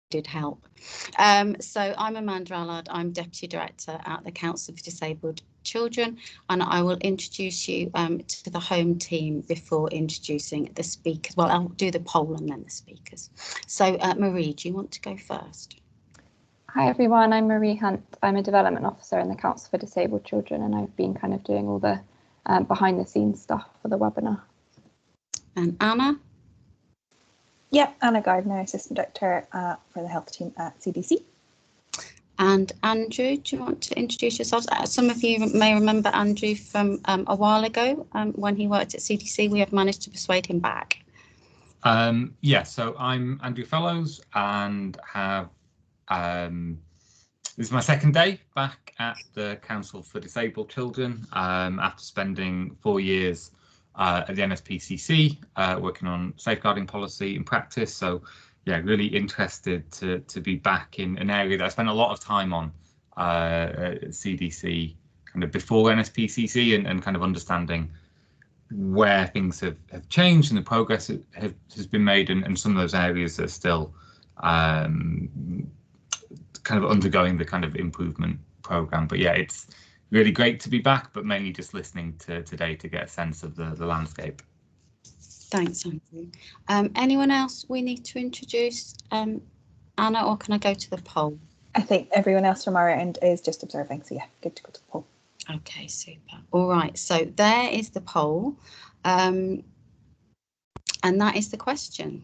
did help. So I'm Amanda Allard. I'm Deputy Director at the Council for Disabled Children, and I will introduce you to the home team before introducing the speakers. Well, I'll do the poll and then the speakers. So Marie, do you want to go first? Hi everyone, I'm Marie Hunt. I'm a Development Officer in the Council for Disabled Children, and I've been kind of doing all the behind the scenes stuff for the webinar. And Anna? Yep, Anna Gardner, Assistant Director for the Health Team at CDC. And Andrew, do you want to introduce yourselves? Some of you may remember Andrew from a while ago when he worked at CDC. We have managed to persuade him back. Yeah, so I'm Andrew Fellows and have this is my second day back at the Council for Disabled Children after spending 4 years at the NSPCC working on safeguarding policy and practice. So yeah, really interested to be back in an area that I spent a lot of time on at CDC kind of before NSPCC and kind of understanding where things have changed and the progress that has been made, and some of those areas are still kind of undergoing the kind of improvement program. But yeah, it's really great to be back, but mainly just listening to today to get a sense of the landscape. Thanks, Andrew. Anyone else we need to introduce? Anna, or can I go to the poll? I think everyone else from our end is just observing, so yeah, good to go to the poll. Okay, super. All right, so there is the poll, and that is the question.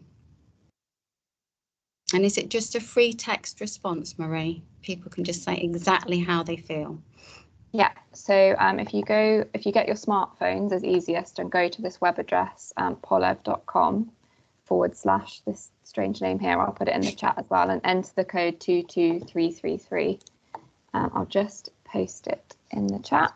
And is it just a free text response, Marie? People can just say exactly how they feel. Yeah, so if you get your smartphones as easiest, and go to this web address, polev.com / this strange name here, I'll put it in the chat as well, and enter the code 22333. I'll just post it in the chat.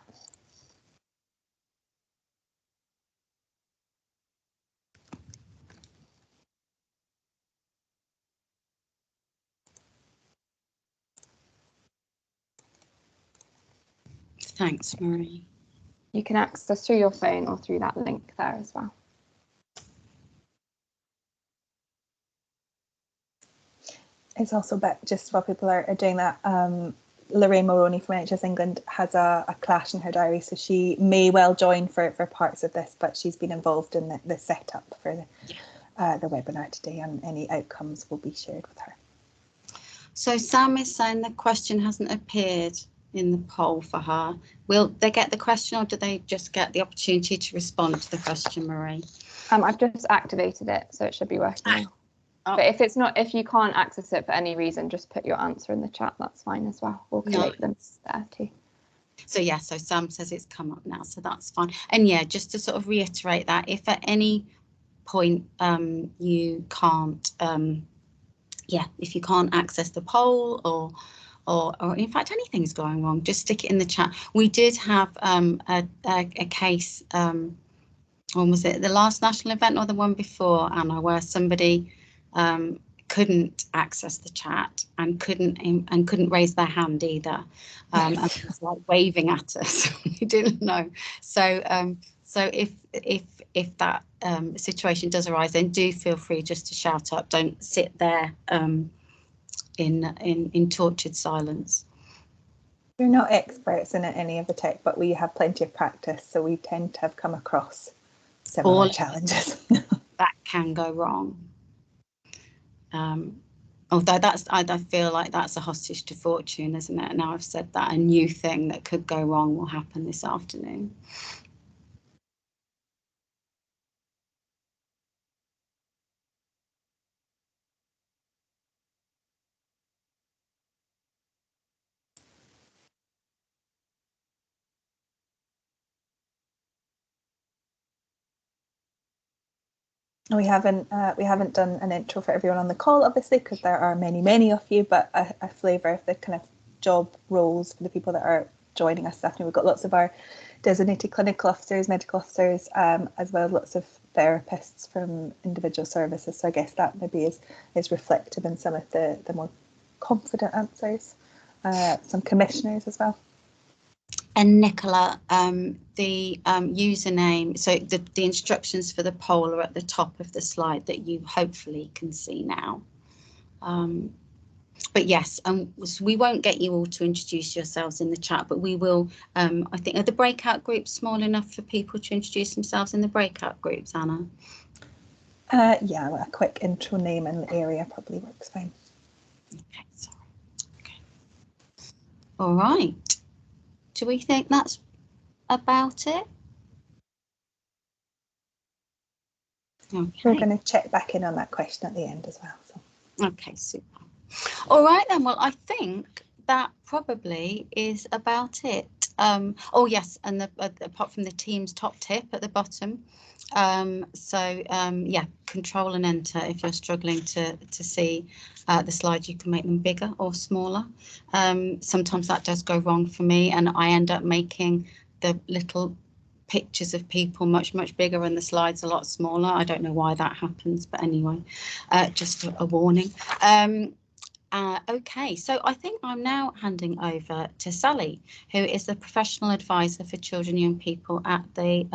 Thanks, Marie. You can access through your phone or through that link there as well. It's also about, just while people are doing that, Lorraine Moroney from NHS England has a clash in her diary, so she may well join for parts of this, but she's been involved in the setup for the webinar today, and any outcomes will be shared with her. So Sam is saying the question hasn't appeared in the poll for her. Will they get the question, or do they just get the opportunity to respond to the question, Marie? I've just activated it, so it should be working now. Oh. But if you can't access it for any reason, just put your answer in the chat. That's fine as well. We'll collate them there too. So yeah, so Sam says it's come up now, so that's fine. And yeah, just to sort of reiterate that, if at any point you can't, if you can't access the poll or in fact anything's going wrong, just stick it in the chat. We did have a case, when was it, the last national event or the one before, Anna, where somebody couldn't access the chat and couldn't raise their hand either, and was like waving at us. We didn't know. So if that situation does arise, then do feel free just to shout up. Don't sit there in tortured silence. We're not experts in any of the tech, but we have plenty of practice, so we tend to have come across similar challenges. That can go wrong. Although I feel like that's a hostage to fortune, isn't it? Now I've said that, a new thing that could go wrong will happen this afternoon. We haven't done an intro for everyone on the call, obviously, because there are many of you, but a flavour of the kind of job roles for the people that are joining us this afternoon. We've got lots of our designated clinical officers, medical officers, as well as lots of therapists from individual services. So I guess that maybe is reflective in some of the more confident answers. Some commissioners as well. And Nicola, the username, so the instructions for the poll are at the top of the slide that you hopefully can see now. But yes, so we won't get you all to introduce yourselves in the chat, but we will. I think, are the breakout groups small enough for people to introduce themselves in the breakout groups, Anna? Yeah, well, a quick intro, name and area probably works fine. Okay, sorry. Okay. All right. Do we think that's about it? Okay. We're going to check back in on that question at the end as well. So. Okay, super. All right then. Well, I think that probably is about it. Oh yes, and apart from the team's top tip at the bottom. Yeah, control and enter if you're struggling to see the slides. You can make them bigger or smaller. Sometimes that does go wrong for me, and I end up making the little pictures of people much bigger and the slides a lot smaller. I don't know why that happens, but anyway, just a warning. Okay, so I think I'm now handing over to Sally, who is the professional advisor for children and young people at the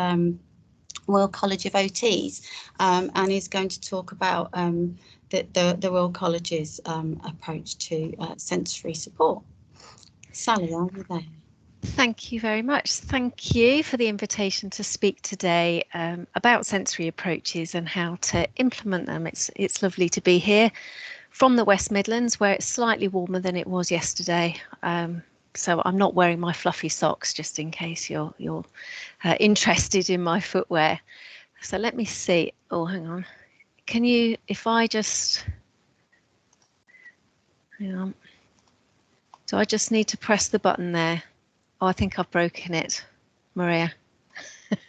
Royal College of OTs, and is going to talk about the Royal College's approach to sensory support. Sally, are you there? Thank you very much. Thank you for the invitation to speak today about sensory approaches and how to implement them. It's lovely to be here from the West Midlands, where it's slightly warmer than it was yesterday. So I'm not wearing my fluffy socks, just in case you're interested in my footwear. So let me see. Oh, hang on. Can you, if I just, hang on. Do I just need to press the button there? Oh, I think I've broken it, Maria.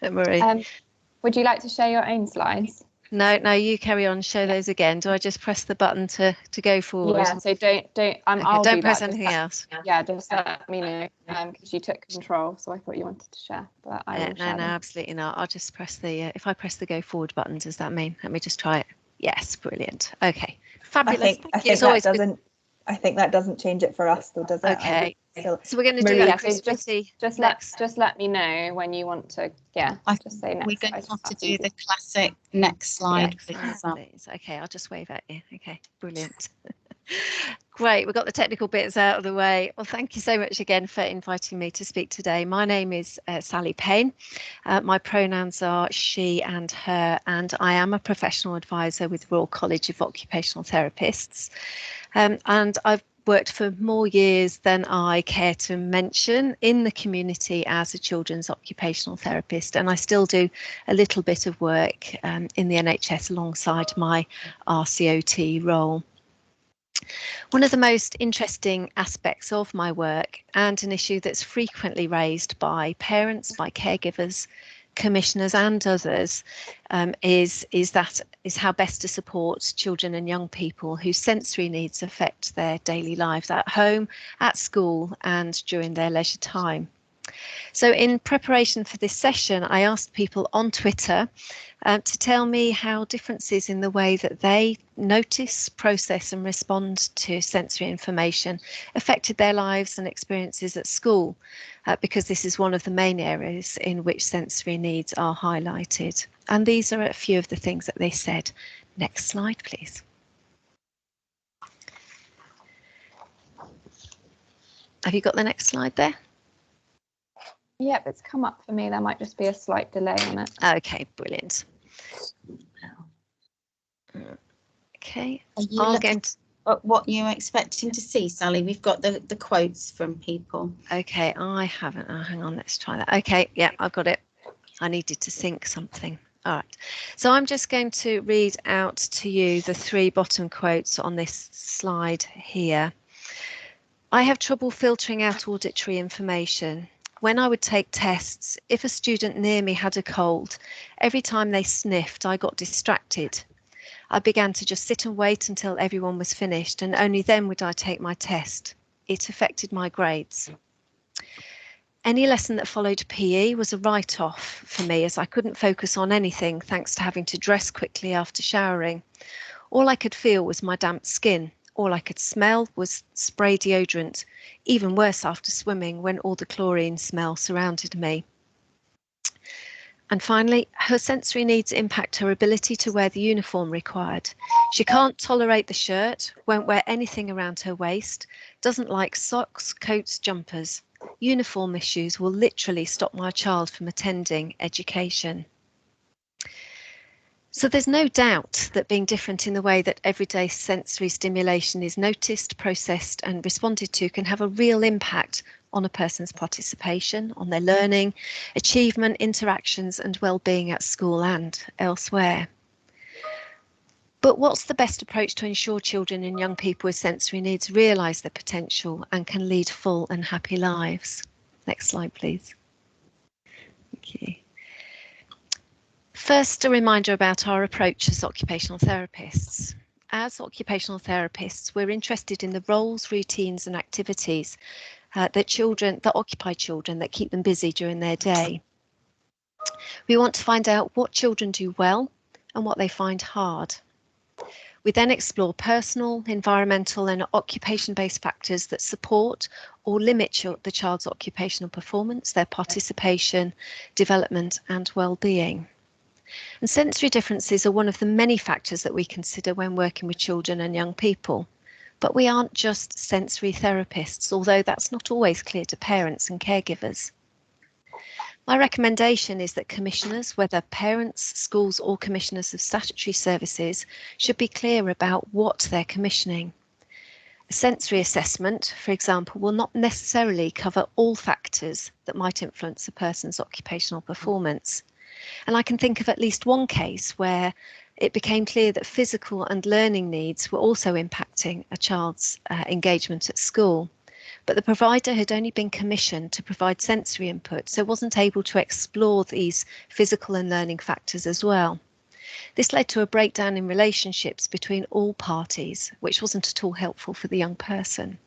Marie. Would you like to share your own slides? No, you carry on. Show those again. Do I just press the button to go forward? Yeah. So don't. Okay, I'll don't do press that. anything else. Yeah, just let me know because you took control. So I thought you wanted to share, but I will share No, them. absolutely not. I'll just press the. If I press the go forward button, does that mean? Let me just try it. Yes, brilliant. Okay, fabulous. I think that doesn't change it for us, though, does it? Okay. So we're going to do Maria, that. Just let me know when you want to. Yeah. Just say next. We're going to have to do the classic next slide, please. Okay, I'll just wave at you. Okay, brilliant. Great, we've got the technical bits out of the way. Well, thank you so much again for inviting me to speak today. My name is Sally Payne. My pronouns are she and her, and I am a professional advisor with Royal College of Occupational Therapists. And I've worked for more years than I care to mention in the community as a children's occupational therapist, and I still do a little bit of work in the NHS alongside my RCOT role. One of the most interesting aspects of my work, and an issue that's frequently raised by parents, by caregivers, commissioners and others, is how best to support children and young people whose sensory needs affect their daily lives at home, at school and during their leisure time. So in preparation for this session, I asked people on Twitter to tell me how differences in the way that they notice, process and respond to sensory information affected their lives and experiences at school, because this is one of the main areas in which sensory needs are highlighted. And these are a few of the things that they said. Next slide, please. Have you got the next slide there? Yep, it's come up for me. There might just be a slight delay on it. Okay, brilliant. Okay, what you're expecting to see, Sally? We've got the quotes from people. Okay, I haven't. Oh, hang on, let's try that. Okay, yeah, I've got it. I needed to sync something. All right, so I'm just going to read out to you the three bottom quotes on this slide here. I have trouble filtering out auditory information. When I would take tests, if a student near me had a cold, every time they sniffed, I got distracted. I began to just sit and wait until everyone was finished, and only then would I take my test. It affected my grades. Any lesson that followed PE was a write-off for me, as I couldn't focus on anything thanks to having to dress quickly after showering. All I could feel was my damp skin. All I could smell was spray deodorant, even worse after swimming when all the chlorine smell surrounded me. And finally, her sensory needs impact her ability to wear the uniform required. She can't tolerate the shirt, won't wear anything around her waist, doesn't like socks, coats, jumpers. Uniform issues will literally stop my child from attending education. So there's no doubt that being different in the way that everyday sensory stimulation is noticed, processed and responded to can have a real impact on a person's participation, on their learning, achievement, interactions and well-being at school and elsewhere. But what's the best approach to ensure children and young people with sensory needs realise their potential and can lead full and happy lives? Next slide, please. Thank you. First, a reminder about our approach as occupational therapists. As occupational therapists, we're interested in the roles, routines and activities that occupy children, that keep them busy during their day. We want to find out what children do well and what they find hard. We then explore personal, environmental and occupation-based factors that support or limit the child's occupational performance, their participation, development and well-being. And sensory differences are one of the many factors that we consider when working with children and young people. But we aren't just sensory therapists, although that's not always clear to parents and caregivers. My recommendation is that commissioners, whether parents, schools or commissioners of statutory services, should be clear about what they're commissioning. A sensory assessment, for example, will not necessarily cover all factors that might influence a person's occupational performance. And I can think of at least one case where it became clear that physical and learning needs were also impacting a child's engagement at school. But the provider had only been commissioned to provide sensory input, so wasn't able to explore these physical and learning factors as well. This led to a breakdown in relationships between all parties, which wasn't at all helpful for the young person.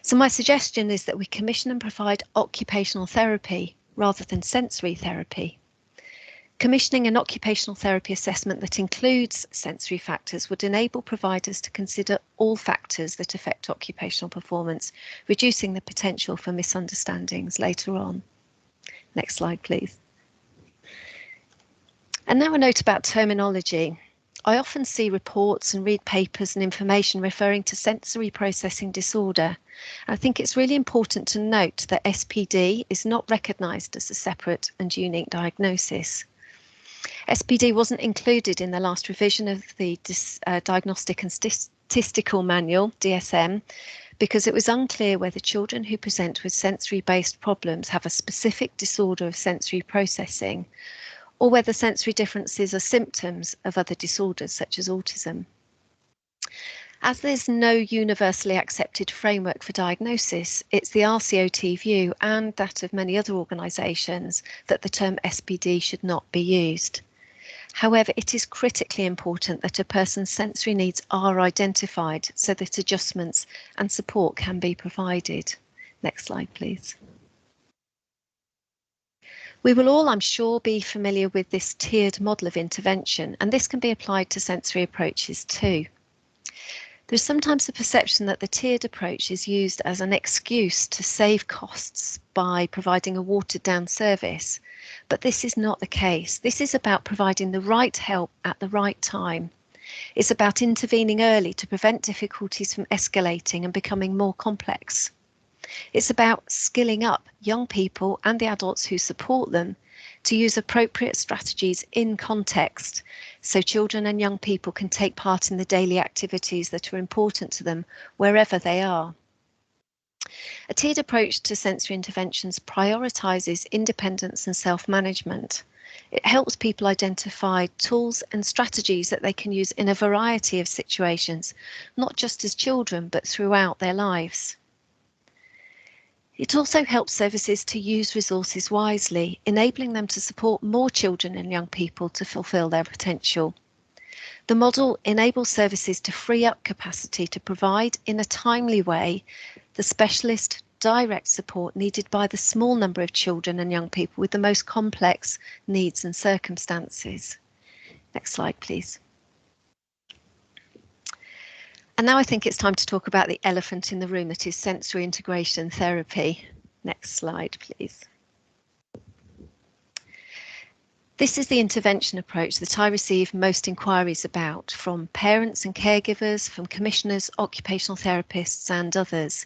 So my suggestion is that we commission and provide occupational therapy rather than sensory therapy. Commissioning an occupational therapy assessment that includes sensory factors would enable providers to consider all factors that affect occupational performance, reducing the potential for misunderstandings later on. Next slide, please. And now a note about terminology. I often see reports and read papers and information referring to sensory processing disorder. I think it's really important to note that SPD is not recognised as a separate and unique diagnosis. SPD wasn't included in the last revision of the Diagnostic and Statistical Manual, DSM, because it was unclear whether children who present with sensory-based problems have a specific disorder of sensory processing, or whether sensory differences are symptoms of other disorders such as autism. As there's no universally accepted framework for diagnosis, it's the RCOT view and that of many other organisations that the term SPD should not be used. However, it is critically important that a person's sensory needs are identified so that adjustments and support can be provided. Next slide, please. We will all, I'm sure, be familiar with this tiered model of intervention, and this can be applied to sensory approaches too. There's sometimes a perception that the tiered approach is used as an excuse to save costs by providing a watered-down service, but this is not the case. This is about providing the right help at the right time. It's about intervening early to prevent difficulties from escalating and becoming more complex. It's about skilling up young people and the adults who support them to use appropriate strategies in context so children and young people can take part in the daily activities that are important to them wherever they are. A tiered approach to sensory interventions prioritises independence and self-management. It helps people identify tools and strategies that they can use in a variety of situations, not just as children, but throughout their lives. It also helps services to use resources wisely, enabling them to support more children and young people to fulfil their potential. The model enables services to free up capacity to provide in a timely way the specialist direct support needed by the small number of children and young people with the most complex needs and circumstances. Next slide, please. And now I think it's time to talk about the elephant in the room, that is sensory integration therapy. Next slide, please. This is the intervention approach that I receive most inquiries about from parents and caregivers, from commissioners, occupational therapists and others.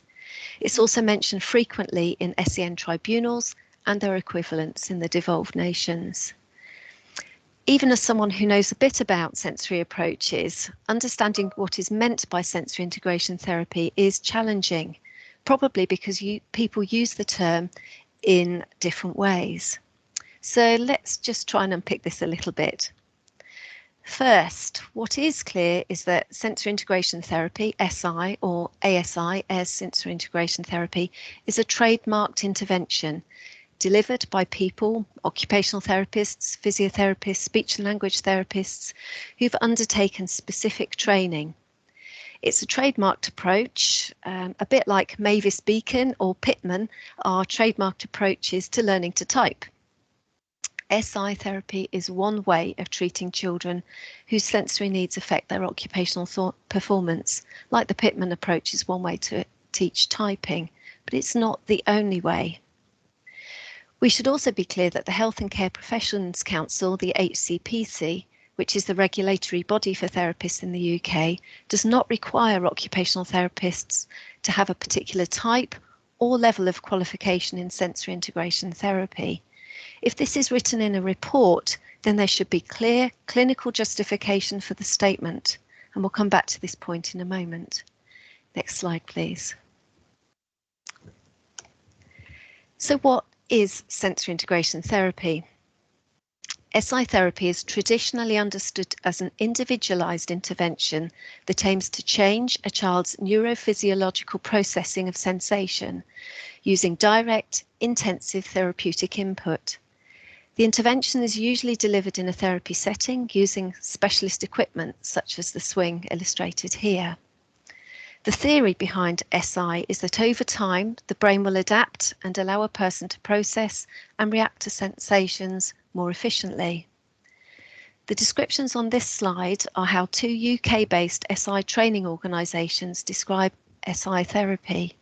It's also mentioned frequently in SEN tribunals and their equivalents in the devolved nations. Even as someone who knows a bit about sensory approaches, understanding what is meant by sensory integration therapy is challenging, probably because people use the term in different ways. So let's just try and unpick this a little bit. First, what is clear is that sensory integration therapy, SI or ASI, as sensory integration therapy, is a trademarked intervention delivered by people, occupational therapists, physiotherapists, speech and language therapists who've undertaken specific training. It's a trademarked approach, a bit like Mavis Beacon or Pitman are trademarked approaches to learning to type. SI therapy is one way of treating children whose sensory needs affect their occupational performance, like the Pitman approach is one way to teach typing, but it's not the only way. We should also be clear that the Health and Care Professions Council, the HCPC, which is the regulatory body for therapists in the UK, does not require occupational therapists to have a particular type or level of qualification in sensory integration therapy. If this is written in a report, then there should be clear clinical justification for the statement, and we'll come back to this point in a moment. Next slide, please. So what is sensory integration therapy? SI therapy is traditionally understood as an individualised intervention that aims to change a child's neurophysiological processing of sensation using direct, intensive therapeutic input. The intervention is usually delivered in a therapy setting using specialist equipment such as the swing illustrated here. The theory behind SI is that over time the brain will adapt and allow a person to process and react to sensations more efficiently. The descriptions on this slide are how two UK-based SI training organisations describe SI therapy.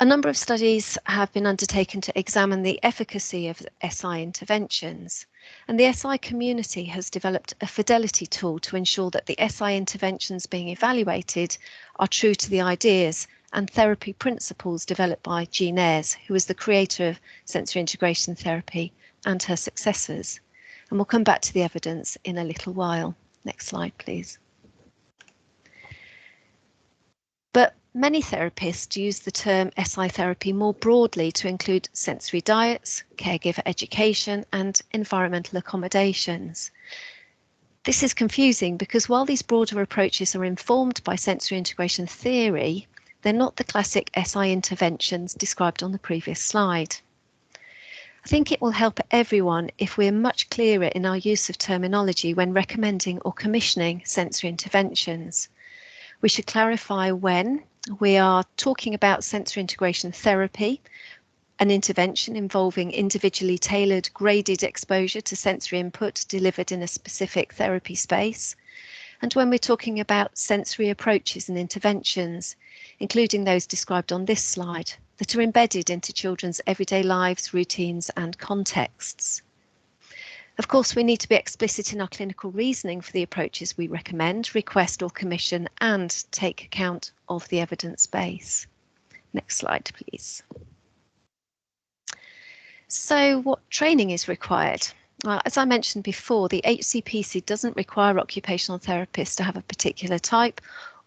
A number of studies have been undertaken to examine the efficacy of SI interventions, and the SI community has developed a fidelity tool to ensure that the SI interventions being evaluated are true to the ideas and therapy principles developed by Jean Ayres, who is the creator of sensory integration therapy, and her successors. And we'll come back to the evidence in a little while. Next slide, please. But many therapists use the term SI therapy more broadly to include sensory diets, caregiver education, and environmental accommodations. This is confusing because while these broader approaches are informed by sensory integration theory, they're not the classic SI interventions described on the previous slide. I think it will help everyone if we're much clearer in our use of terminology when recommending or commissioning sensory interventions. We should clarify when we are talking about sensory integration therapy, an intervention involving individually tailored graded exposure to sensory input delivered in a specific therapy space, and when we're talking about sensory approaches and interventions, including those described on this slide, that are embedded into children's everyday lives, routines and contexts. Of course, we need to be explicit in our clinical reasoning for the approaches we recommend, request or commission, and take account of the evidence base. Next slide, please. So what training is required? Well, as I mentioned before, the HCPC doesn't require occupational therapists to have a particular type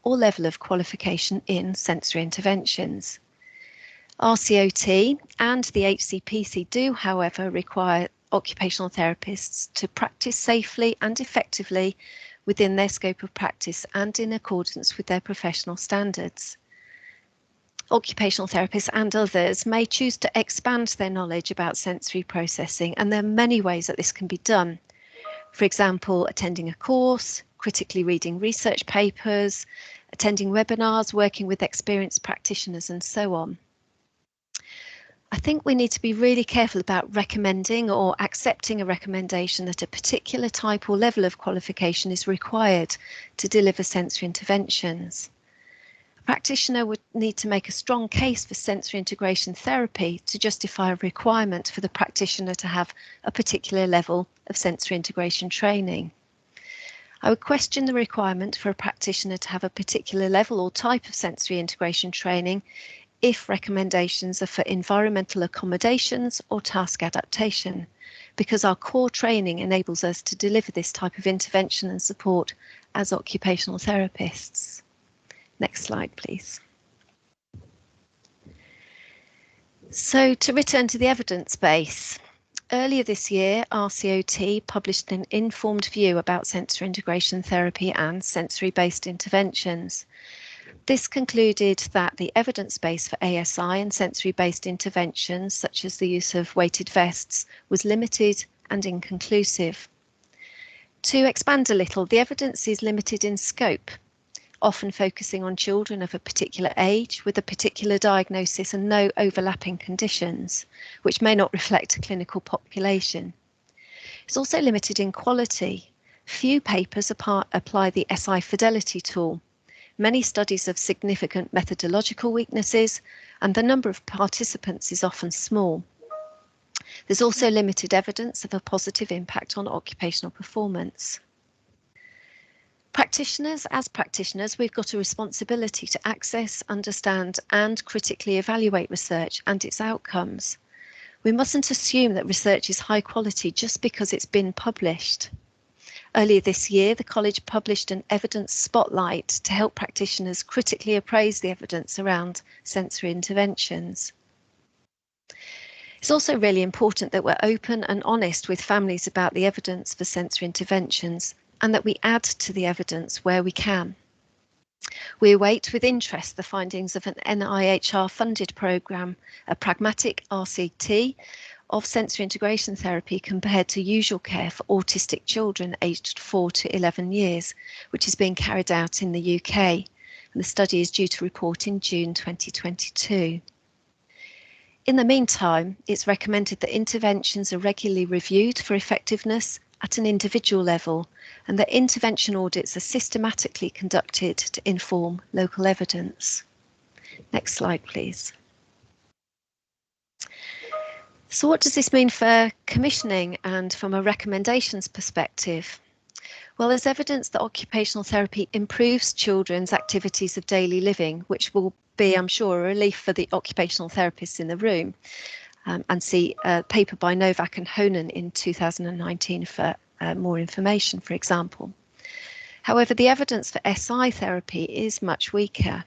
or level of qualification in sensory interventions. RCOT and the HCPC do, however, require occupational therapists to practice safely and effectively within their scope of practice and in accordance with their professional standards. Occupational therapists and others may choose to expand their knowledge about sensory processing, and there are many ways that this can be done. For example, attending a course, critically reading research papers, attending webinars, working with experienced practitioners, and so on. I think we need to be really careful about recommending or accepting a recommendation that a particular type or level of qualification is required to deliver sensory interventions. practitioner would need to make a strong case for sensory integration therapy to justify a requirement for the practitioner to have a particular level of sensory integration training. I would question the requirement for a practitioner to have a particular level or type of sensory integration training if recommendations are for environmental accommodations or task adaptation, because our core training enables us to deliver this type of intervention and support as occupational therapists. Next slide, please. So to return to the evidence base, earlier this year, RCOT published an informed view about sensory integration therapy and sensory-based interventions. This concluded that the evidence base for ASI and sensory-based interventions, such as the use of weighted vests, was limited and inconclusive. To expand a little, the evidence is limited in scope, often focusing on children of a particular age with a particular diagnosis and no overlapping conditions, which may not reflect a clinical population. It's also limited in quality. Few papers apply the SI fidelity tool. Many studies have significant methodological weaknesses, and the number of participants is often small. There's also limited evidence of a positive impact on occupational performance. As practitioners, we've got a responsibility to access, understand, and critically evaluate research and its outcomes. We mustn't assume that research is high quality just because it's been published. Earlier this year, the college published an evidence spotlight to help practitioners critically appraise the evidence around sensory interventions. It's also really important that we're open and honest with families about the evidence for sensory interventions, and that we add to the evidence where we can. We await with interest the findings of an NIHR-funded programme, a pragmatic RCT, of sensory integration therapy compared to usual care for autistic children aged 4 to 11 years, which is being carried out in the UK. And the study is due to report in June 2022. In the meantime, it's recommended that interventions are regularly reviewed for effectiveness at an individual level, and that intervention audits are systematically conducted to inform local evidence. Next slide, please. So what does this mean for commissioning and from a recommendations perspective? Well, there's evidence that occupational therapy improves children's activities of daily living, which will be, I'm sure, a relief for the occupational therapists in the room. And see a paper by Novak and Honan in 2019 for more information, for example. However, the evidence for SI therapy is much weaker.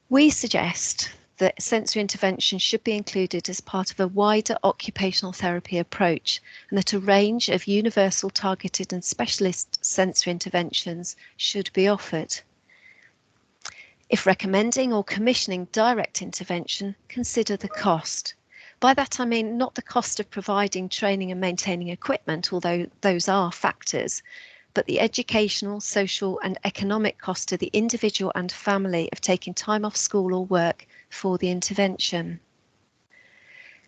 We suggest that sensory intervention should be included as part of a wider occupational therapy approach, and that a range of universal, targeted and specialist sensory interventions should be offered. If recommending or commissioning direct intervention, consider the cost. By that I mean not the cost of providing training and maintaining equipment, although those are factors, but the educational, social and economic cost to the individual and family of taking time off school or work for the intervention.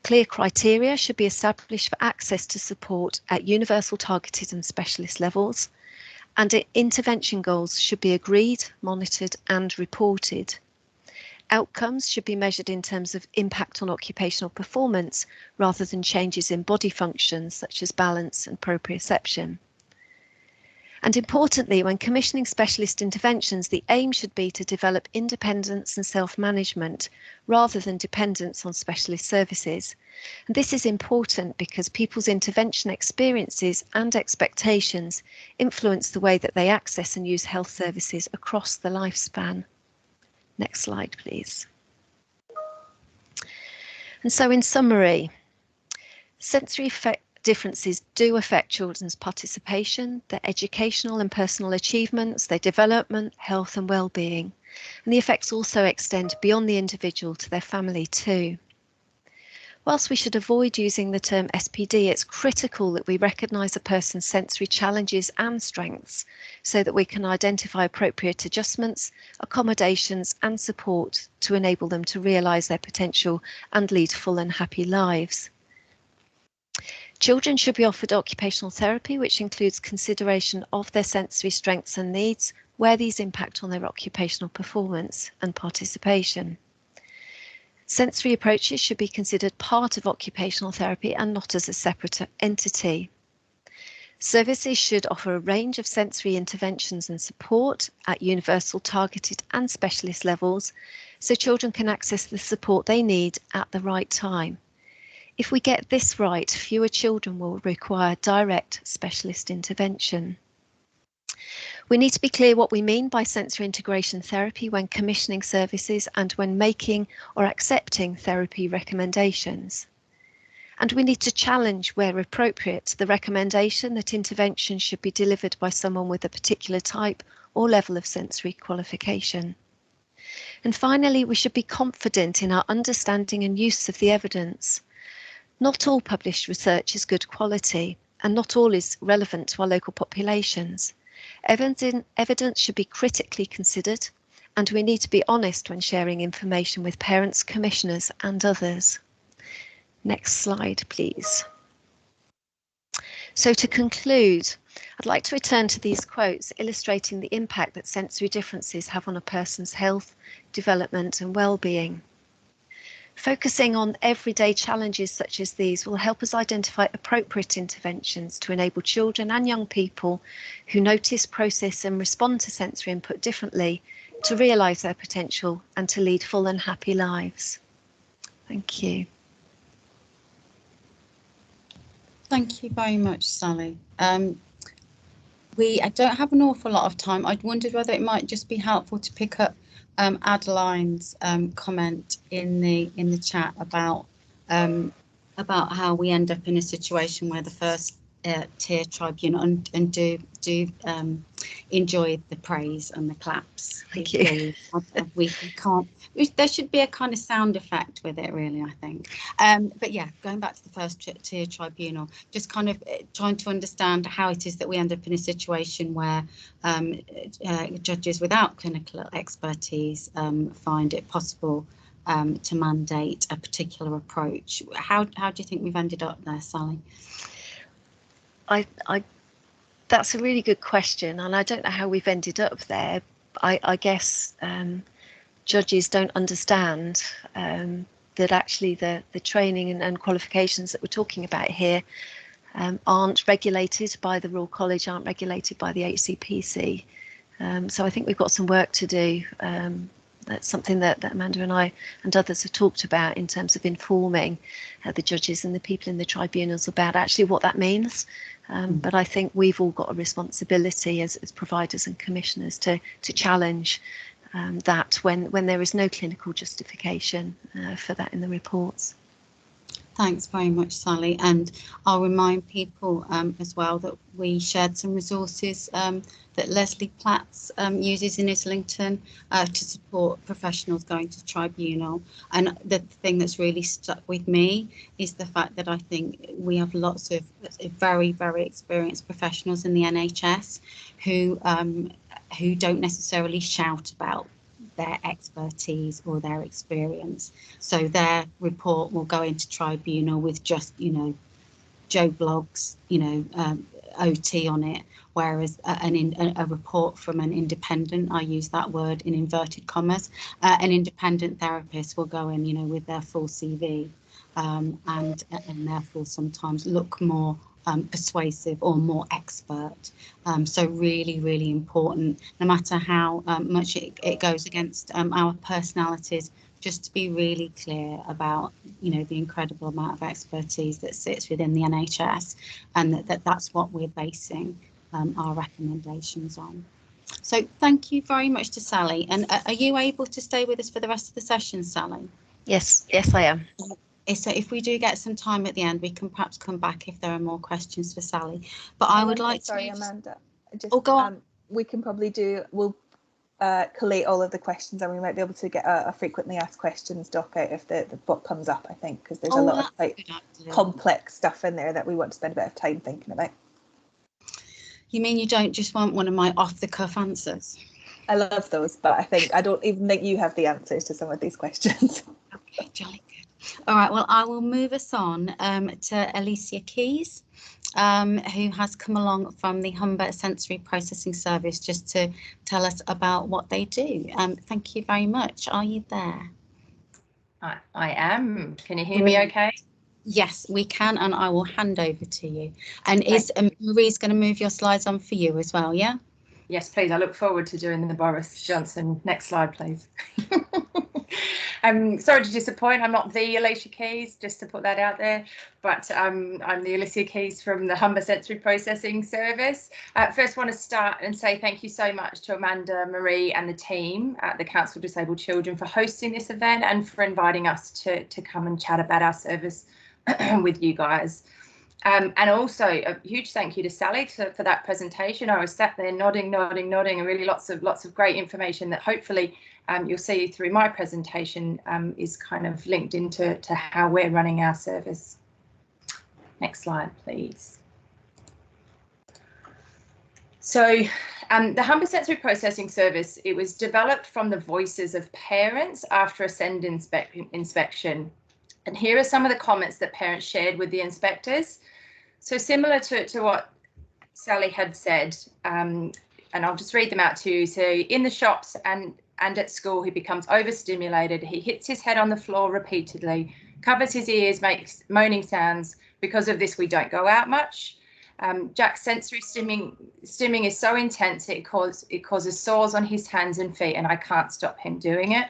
Clear criteria should be established for access to support at universal, targeted and specialist levels, and intervention goals should be agreed, monitored and reported. Outcomes should be measured in terms of impact on occupational performance rather than changes in body functions such as balance and proprioception. And importantly, when commissioning specialist interventions, the aim should be to develop independence and self-management rather than dependence on specialist services. And this is important because people's intervention experiences and expectations influence the way that they access and use health services across the lifespan. Next slide, please. And so in summary, sensory differences do affect children's participation, their educational and personal achievements, their development, health and well-being. And the effects also extend beyond the individual to their family too. Whilst we should avoid using the term SPD, it's critical that we recognise a person's sensory challenges and strengths so that we can identify appropriate adjustments, accommodations and support to enable them to realise their potential and lead full and happy lives. Children should be offered occupational therapy, which includes consideration of their sensory strengths and needs, where these impact on their occupational performance and participation. Sensory approaches should be considered part of occupational therapy and not as a separate entity. Services should offer a range of sensory interventions and support at universal, targeted and specialist levels, so children can access the support they need at the right time. If we get this right, fewer children will require direct specialist intervention. We need to be clear what we mean by sensory integration therapy when commissioning services and when making or accepting therapy recommendations. And we need to challenge, where appropriate, the recommendation that intervention should be delivered by someone with a particular type or level of sensory qualification. And finally, we should be confident in our understanding and use of the evidence. Not all published research is good quality, and not all is relevant to our local populations. Evidence should be critically considered, and we need to be honest when sharing information with parents, commissioners and others. Next slide, please. So to conclude, I'd like to return to these quotes illustrating the impact that sensory differences have on a person's health, development and well-being. Focusing on everyday challenges such as these will help us identify appropriate interventions to enable children and young people who notice, process and respond to sensory input differently to realise their potential and to lead full and happy lives. Thank you. Thank you very much, Sally. I don't have an awful lot of time. I wondered whether it might just be helpful to pick up Adeline's comment in the chat about how we end up in a situation where the first tier tribunal and do enjoy the praise and the claps. Thank you. We can't. There should be a kind of sound effect with it, really, I think. But yeah, going back to the first tier tribunal, just kind of trying to understand how it is that we end up in a situation where judges without clinical expertise find it possible to mandate a particular approach. How do you think we've ended up there, Sally? That's a really good question, and I don't know how we've ended up there. I guess judges don't understand that actually the training and qualifications that we're talking about here aren't regulated by the Royal College, aren't regulated by the HCPC. So I think we've got some work to do. That's something that Amanda and I and others have talked about in terms of informing the judges and the people in the tribunals about actually what that means. But I think we've all got a responsibility as providers and commissioners to challenge that when there is no clinical justification for that in the reports. Thanks very much, Sally. And I'll remind people as well that we shared some resources that Leslie Platts uses in Islington to support professionals going to tribunal. And the thing that's really stuck with me is the fact that I think we have lots of very, very experienced professionals in the NHS who don't necessarily shout about their expertise or their experience. So their report will go into tribunal with just, Joe Blogs, OT on it, whereas a report from an independent, I use that word in inverted commas, an independent therapist will go in, with their full CV and therefore sometimes look more persuasive or more expert. So really, really important, no matter how much it goes against our personalities, just to be really clear about, the incredible amount of expertise that sits within the NHS, and that's what we're basing our recommendations on. So thank you very much to Sally. And are you able to stay with us for the rest of the session, Sally? Yes, I am. So if we do get some time at the end, we can perhaps come back if there are more questions for Sally. But I would like to... Sorry, Amanda. Go on. We can probably we'll collate all of the questions, and we might be able to get a frequently asked questions doc out if the book comes up, I think, because there's a lot of quite complex stuff in there that we want to spend a bit of time thinking about. You mean you don't just want one of my off-the-cuff answers? I love those, but I don't even think you have the answers to some of these questions. Okay, jolly good. All right, well, I will move us on to Alycia Keys. who has come along from the Humber Sensory Processing Service just to tell us about what they do. Thank you very much. Are you there? I am. Can you hear me okay? Yes, we can, and I will hand over to you. And is Marie's going to move your slides on for you as well, yeah? Yes, please. I look forward to doing the Boris Johnson. Next slide, please. Sorry to disappoint. I'm not the Alycia Keys, just to put that out there, but I'm the Alycia Keys from the Humber Sensory Processing Service. First, want to start and say thank you so much to Amanda, Marie, and the team at the Council of Disabled Children for hosting this event and for inviting us to come and chat about our service with you guys. And also a huge thank you to Sally for that presentation. I was sat there nodding, and really lots of great information that hopefully you'll see through my presentation is kind of linked into how we're running our service. Next slide, please. So the Humber Sensory Processing Service, it was developed from the voices of parents after a SEND inspection. And here are some of the comments that parents shared with the inspectors. So similar to what Sally had said, and I'll just read them out to you. So in the shops and at school, he becomes overstimulated. He hits his head on the floor repeatedly, covers his ears, makes moaning sounds. Because of this, we don't go out much. Jack's sensory stimming is so intense it causes sores on his hands and feet, and I can't stop him doing it.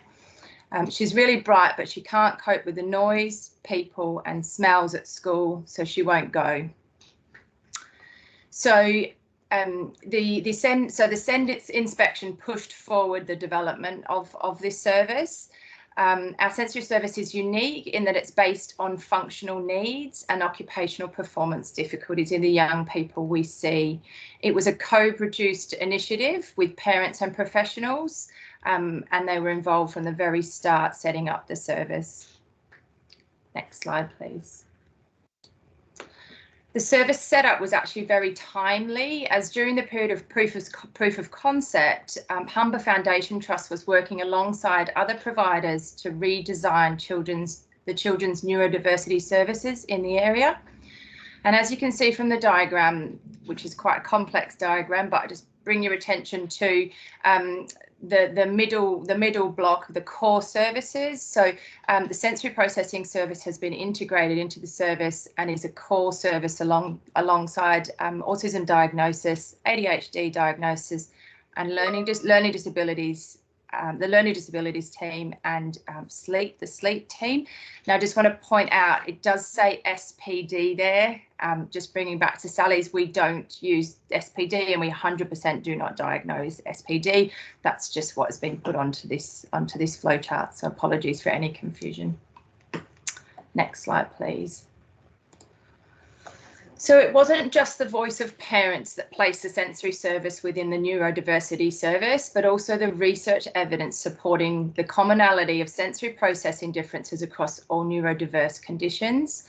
She's really bright, but she can't cope with the noise, people, and smells at school, so she won't go. So the SEND inspection pushed forward the development of this service. Our sensory service is unique in that it's based on functional needs and occupational performance difficulties in the young people we see. It was a co-produced initiative with parents and professionals, and they were involved from the very start setting up the service. Next slide, please. The service setup was actually very timely, as during the period of proof of concept, Humber Foundation Trust was working alongside other providers to redesign the children's neurodiversity services in the area. And as you can see from the diagram, which is quite a complex diagram, but I just bring your attention to the middle block, the core services. So the sensory processing service has been integrated into the service and is a core service alongside autism diagnosis, ADHD diagnosis, and learning disabilities. The learning disabilities team and the sleep team. Now I just want to point out, it does say SPD there. Just bringing back to Sally's, we don't use SPD and we 100% do not diagnose SPD. That's just what has been put onto this flowchart. So apologies for any confusion. Next slide, please. So it wasn't just the voice of parents that placed the sensory service within the neurodiversity service, but also the research evidence supporting the commonality of sensory processing differences across all neurodiverse conditions.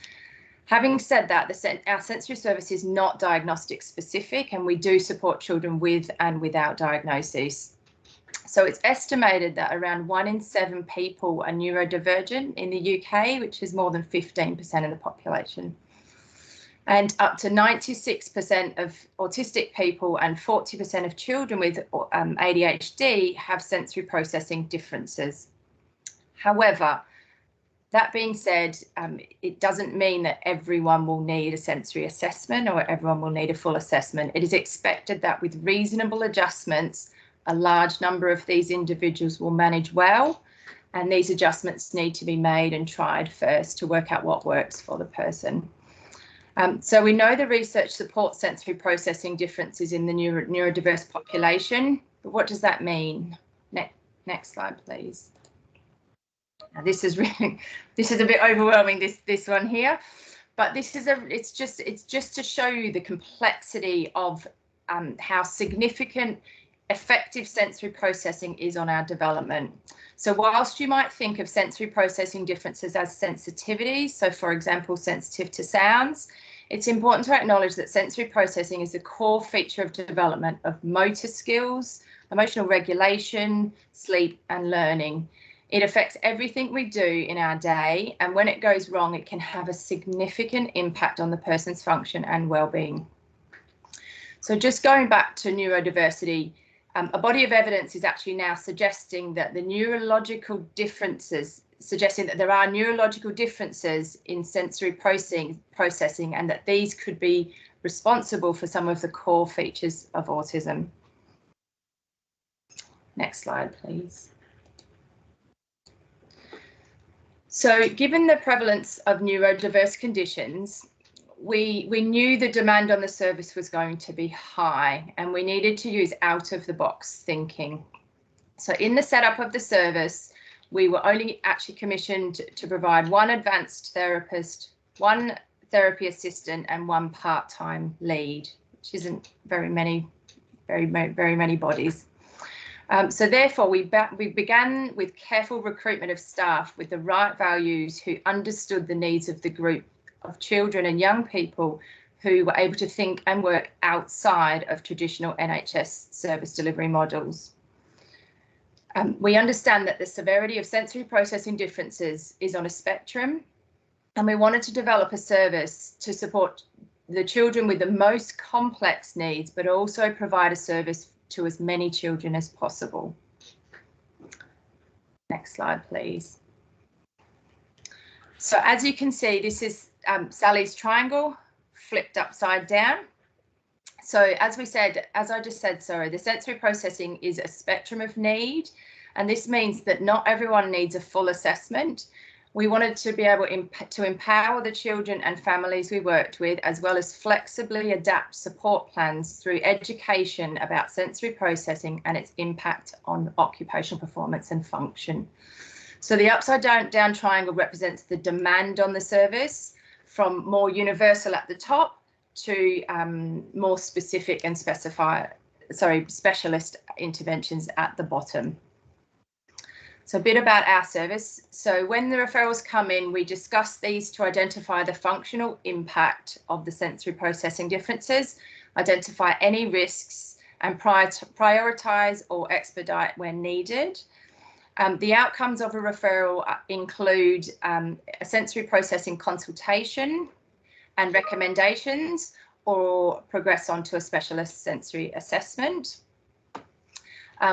Having said that, our sensory service is not diagnostic specific, and we do support children with and without diagnoses. So it's estimated that around 1 in 7 people are neurodivergent in the UK, which is more than 15% of the population. And up to 96% of autistic people and 40% of children with ADHD have sensory processing differences. However, that being said, it doesn't mean that everyone will need a sensory assessment or everyone will need a full assessment. It is expected that with reasonable adjustments, a large number of these individuals will manage well, and these adjustments need to be made and tried first to work out what works for the person. So we know the research supports sensory processing differences in the neurodiverse population, but what does that mean? Next slide, please. Now this is a bit overwhelming, this one here, but it's just to show you the complexity of how significant effective sensory processing is on our development. So whilst you might think of sensory processing differences as sensitivities, so for example, sensitive to sounds, it's important to acknowledge that sensory processing is a core feature of development of motor skills, emotional regulation, sleep and learning. It affects everything we do in our day, and when it goes wrong, it can have a significant impact on the person's function and well-being. So just going back to neurodiversity, a body of evidence is actually now suggesting that there are neurological differences in sensory processing, and that these could be responsible for some of the core features of autism. Next slide, please. So given the prevalence of neurodiverse conditions, we knew the demand on the service was going to be high, and we needed to use out-of-the-box thinking. So in the setup of the service, we were only actually commissioned to provide one advanced therapist, one therapy assistant, and one part-time lead, which isn't very many bodies. So therefore, we began with careful recruitment of staff with the right values, who understood the needs of the group of children and young people who were able to think and work outside of traditional NHS service delivery models. We understand that the severity of sensory processing differences is on a spectrum, and we wanted to develop a service to support the children with the most complex needs, but also provide a service to as many children as possible. Next slide, please. So as you can see, this is Sally's triangle flipped upside down. So as I just said, the sensory processing is a spectrum of need, and this means that not everyone needs a full assessment. We wanted to be able to empower the children and families we worked with, as well as flexibly adapt support plans through education about sensory processing and its impact on occupational performance and function. So the upside down triangle represents the demand on the service, from more universal at the top to more specific and specialist interventions at the bottom. So a bit about our service. So when the referrals come in, we discuss these to identify the functional impact of the sensory processing differences, identify any risks, and prioritise or expedite when needed. The outcomes of a referral include a sensory processing consultation and recommendations, or progress on to a specialist sensory assessment.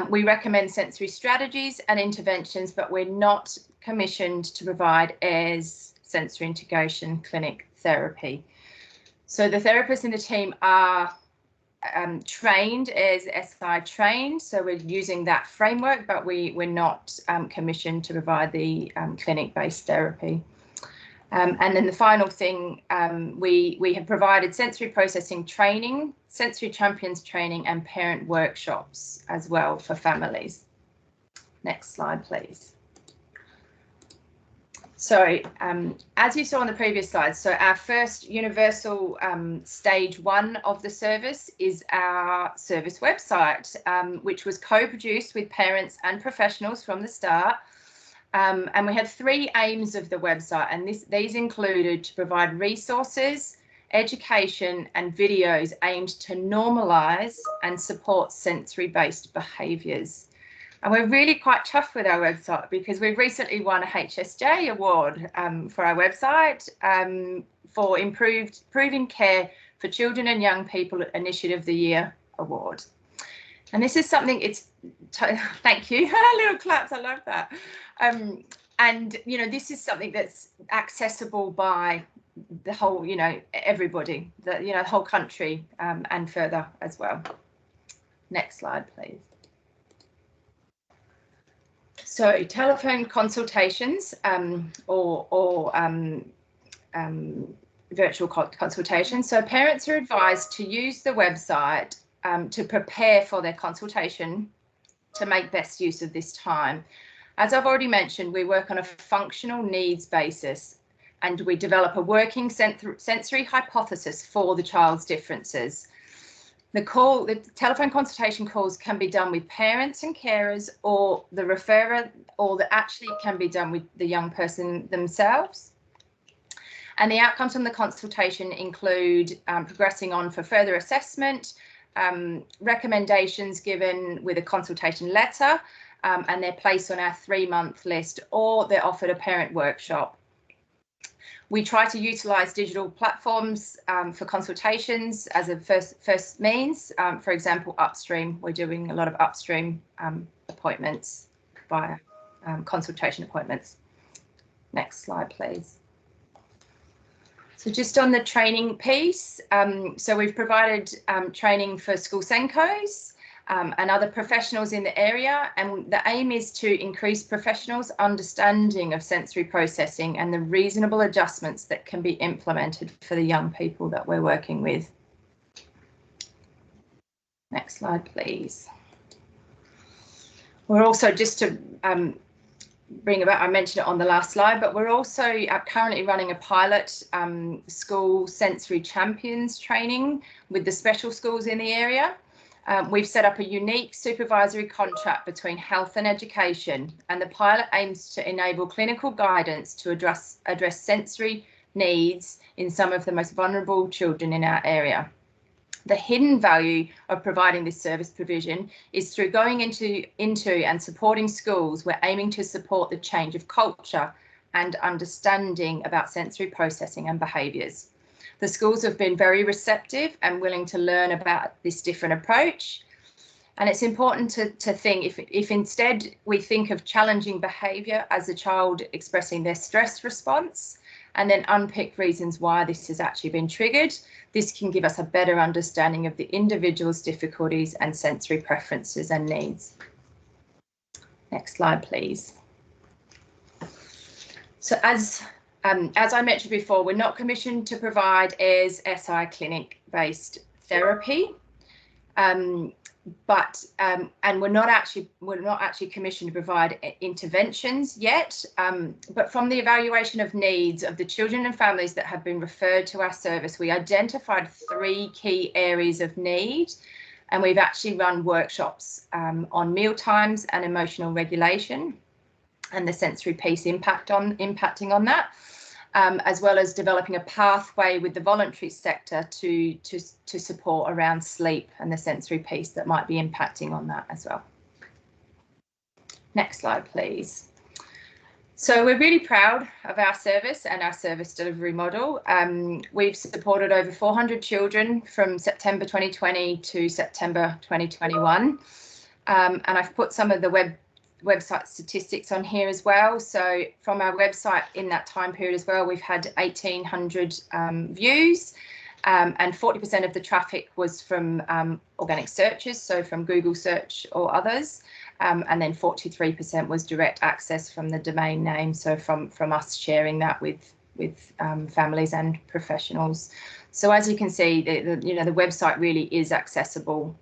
We recommend sensory strategies and interventions, but we're not commissioned to provide AIRS sensory integration clinic therapy. So the therapists in the team are trained as SI trained, so we're using that framework, but we're not commissioned to provide the clinic-based therapy. And then the final thing, we have provided sensory processing training, sensory champions training, and parent workshops as well for families. Next slide, please. So as you saw on the previous slide, so our first universal stage 1 of the service is our service website, which was co-produced with parents and professionals from the start. And we had 3 aims of the website, and these included to provide resources, education, and videos aimed to normalise and support sensory-based behaviours. And we're really quite chuffed with our website, because we've recently won a HSJ award for our website for improving care for children and young people Initiative of the Year award. And this is something, thank you, little claps, I love that. And, you know, this is something that's accessible by the whole, you know, everybody, the whole country and further as well. Next slide, please. So telephone consultations or virtual consultations. So parents are advised to use the website to prepare for their consultation to make best use of this time. As I've already mentioned, we work on a functional needs basis, and we develop a working sensory hypothesis for the child's differences. The telephone consultation calls can be done with parents and carers, or the referrer, or that actually can be done with the young person themselves. And the outcomes from the consultation include progressing on for further assessment, recommendations given with a consultation letter, and they're placed on our 3-month list, or they're offered a parent workshop. We try to utilise digital platforms for consultations as a first means. For example, upstream, we're doing a lot of upstream appointments via consultation appointments. Next slide, please. So just on the training piece, so we've provided training for school SENCOs and other professionals in the area, and the aim is to increase professionals' understanding of sensory processing and the reasonable adjustments that can be implemented for the young people that we're working with. Next slide, please. We're also, just to bring about, I mentioned it on the last slide, but we're also currently running a pilot school sensory champions training with the special schools in the area. We've set up a unique supervisory contract between health and education, and the pilot aims to enable clinical guidance to address sensory needs in some of the most vulnerable children in our area. The hidden value of providing this service provision is through going into and supporting schools. We're aiming to support the change of culture and understanding about sensory processing and behaviours. The schools have been very receptive and willing to learn about this different approach. And it's important to think, if instead we think of challenging behaviour as a child expressing their stress response, and then unpick reasons why this has actually been triggered, this can give us a better understanding of the individual's difficulties and sensory preferences and needs. Next slide, please. So as I mentioned before, we're not commissioned to provide AIRS SI clinic-based therapy, and we're not actually commissioned to provide interventions yet. But from the evaluation of needs of the children and families that have been referred to our service, we identified 3 key areas of need, and we've actually run workshops on meal times and emotional regulation, and the sensory piece impacting on that. As well as developing a pathway with the voluntary sector to support around sleep and the sensory piece that might be impacting on that as well. Next slide, please. So we're really proud of our service and our service delivery model. We've supported over 400 children from September 2020 to September 2021. And I've put some of the website statistics on here as well. So from our website in that time period as well, we've had 1,800 views, and 40% of the traffic was from organic searches, so from Google search or others, and then 43% was direct access from the domain name, so from us sharing that with families and professionals. So as you can see, the website really is accessible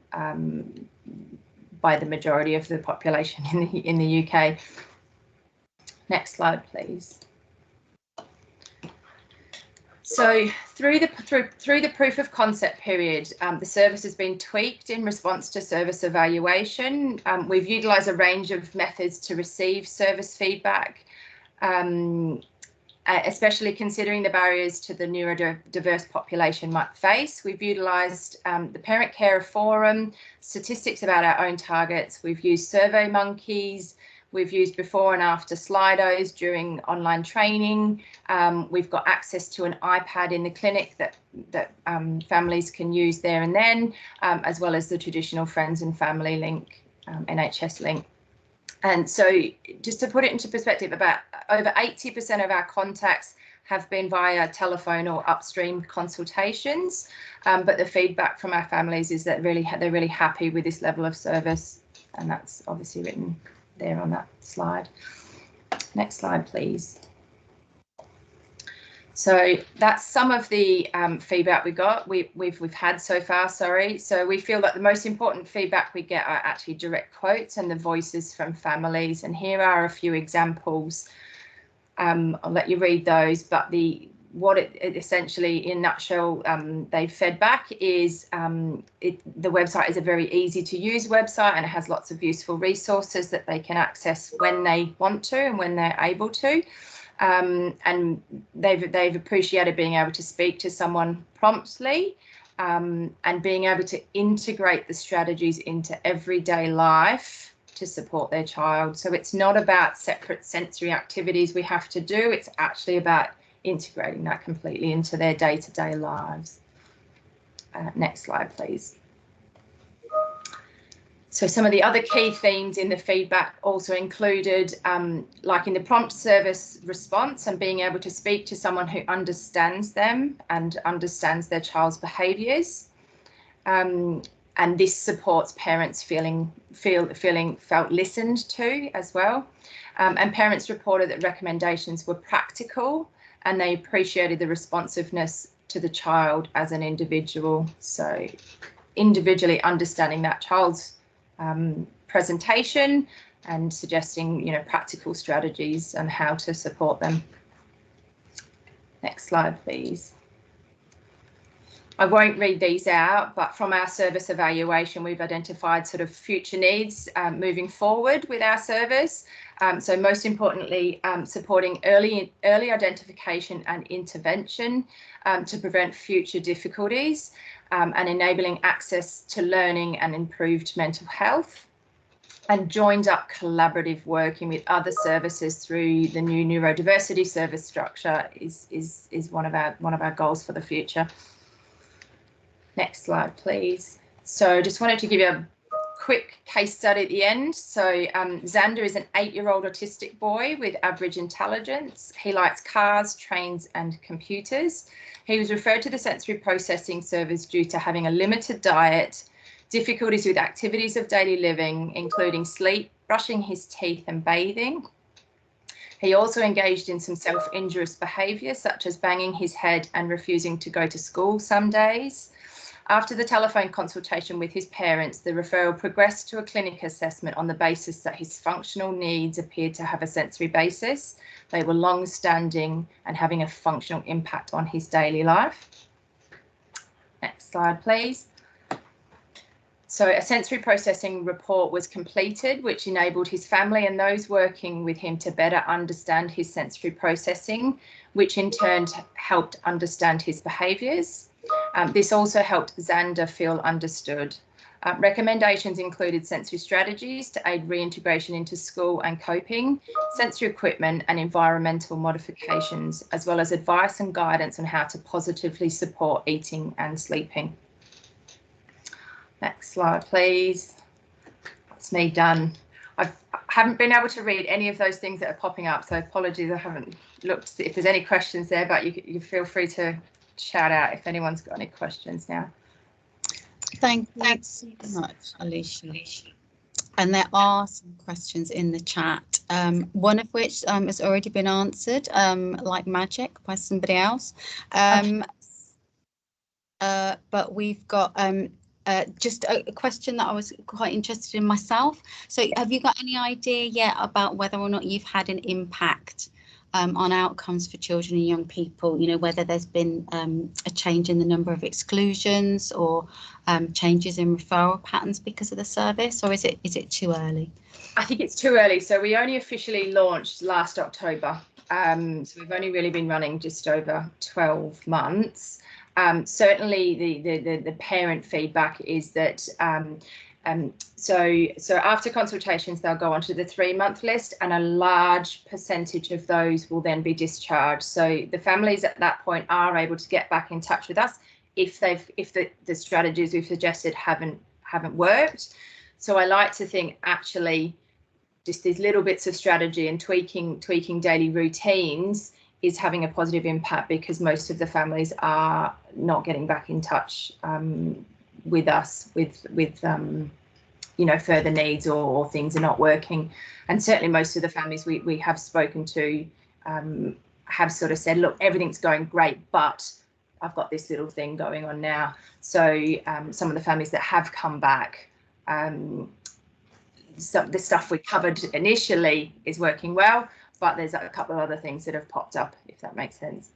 by the majority of the population in the UK. Next slide, please. So through the proof of concept period, the service has been tweaked in response to service evaluation. We've utilised a range of methods to receive service feedback, especially considering the barriers to the neurodiverse population might face. We've utilised the Parent Carer Forum, statistics about our own targets. We've used Survey Monkeys. We've used before and after Slidos during online training. We've got access to an iPad in the clinic that families can use there and then, as well as the traditional friends and family link, NHS link. And so just to put it into perspective, about over 80% of our contacts have been via telephone or upstream consultations. But the feedback from our families is that they're really happy with this level of service. And that's obviously written there on that slide. Next slide, please. So that's some of the feedback we've had so far, sorry. So we feel that the most important feedback we get are actually direct quotes and the voices from families. And here are a few examples. I'll let you read those, but what it essentially, in a nutshell, they've fed back is the website is a very easy to use website, and it has lots of useful resources that they can access when they want to and when they're able to. And they've appreciated being able to speak to someone promptly, and being able to integrate the strategies into everyday life to support their child. So it's not about separate sensory activities we have to do, it's actually about integrating that completely into their day-to-day lives. Next slide, please. So some of the other key themes in the feedback also included, like in the prompt service response, and being able to speak to someone who understands them and understands their child's behaviours. And this supports parents felt listened to as well. And parents reported that recommendations were practical and they appreciated the responsiveness to the child as an individual. So individually understanding that child's presentation and suggesting, practical strategies on how to support them. Next slide, please. I won't read these out, but from our service evaluation, we've identified sort of future needs moving forward with our service. So most importantly, supporting early identification and intervention to prevent future difficulties, and enabling access to learning and improved mental health, and joined up collaborative working with other services through the new neurodiversity service structure is one of our goals for the future. Next slide, please. So just wanted to give you a quick case study at the end. So Xander is an 8-year-old autistic boy with average intelligence. He likes cars, trains and computers. He was referred to the sensory processing service due to having a limited diet, difficulties with activities of daily living, including sleep, brushing his teeth and bathing. He also engaged in some self-injurious behaviour, such as banging his head and refusing to go to school some days. After the telephone consultation with his parents, the referral progressed to a clinic assessment on the basis that his functional needs appeared to have a sensory basis. They were long-standing and having a functional impact on his daily life. Next slide, please. So a sensory processing report was completed, which enabled his family and those working with him to better understand his sensory processing, which in turn helped understand his behaviours. This also helped Xander feel understood. Recommendations included sensory strategies to aid reintegration into school and coping, sensory equipment and environmental modifications, as well as advice and guidance on how to positively support eating and sleeping. Next slide, please. That's me done. I haven't been able to read any of those things that are popping up, so apologies, I haven't looked to see if there's any questions there, but you feel free to shout out if anyone's got any questions now. Thank you so much, Alycia. And there are some questions in the chat, one of which has already been answered, like magic, by somebody else. But we've got just a question that I was quite interested in myself. So have you got any idea yet about whether or not you've had an impact on outcomes for children and young people, whether there's been a change in the number of exclusions or changes in referral patterns because of the service, or is it too early? I think it's too early. So we only officially launched last October. So we've only really been running just over 12 months. Certainly the parent feedback is that so after consultations, they'll go onto the 3-month list, and a large percentage of those will then be discharged. So the families at that point are able to get back in touch with us if the strategies we've suggested haven't worked. So I like to think actually just these little bits of strategy and tweaking daily routines is having a positive impact, because most of the families are not getting back in touch with us with further needs or things are not working. And certainly most of the families we have spoken to have sort of said, look, everything's going great, but I've got this little thing going on now. So some of the families that have come back, the stuff we covered initially is working well, but there's a couple of other things that have popped up, if that makes sense.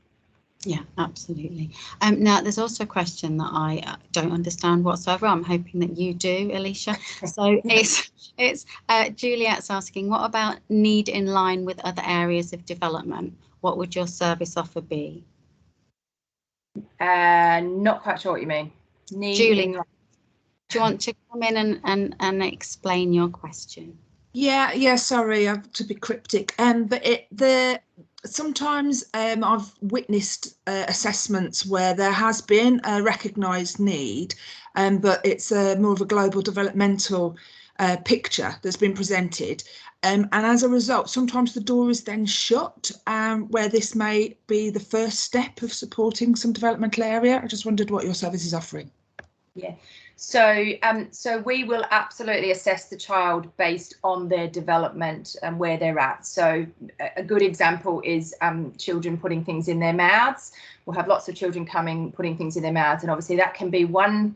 Yeah, absolutely. Now, there's also a question that I don't understand whatsoever. I'm hoping that you do, Alycia. So it's Juliet's asking, what about need in line with other areas of development? What would your service offer be? Not quite sure what you mean. Julie, do you want to come in and explain your question? Yeah, sorry, I have to be cryptic. But sometimes I've witnessed assessments where there has been a recognised need, but it's more of a global developmental picture that's been presented. And as a result, sometimes the door is then shut, where this may be the first step of supporting some developmental area. I just wondered what your service is offering. Yeah. So we will absolutely assess the child based on their development and where they're at. So a good example is children putting things in their mouths. We'll have lots of children coming, putting things in their mouths, and obviously that can be one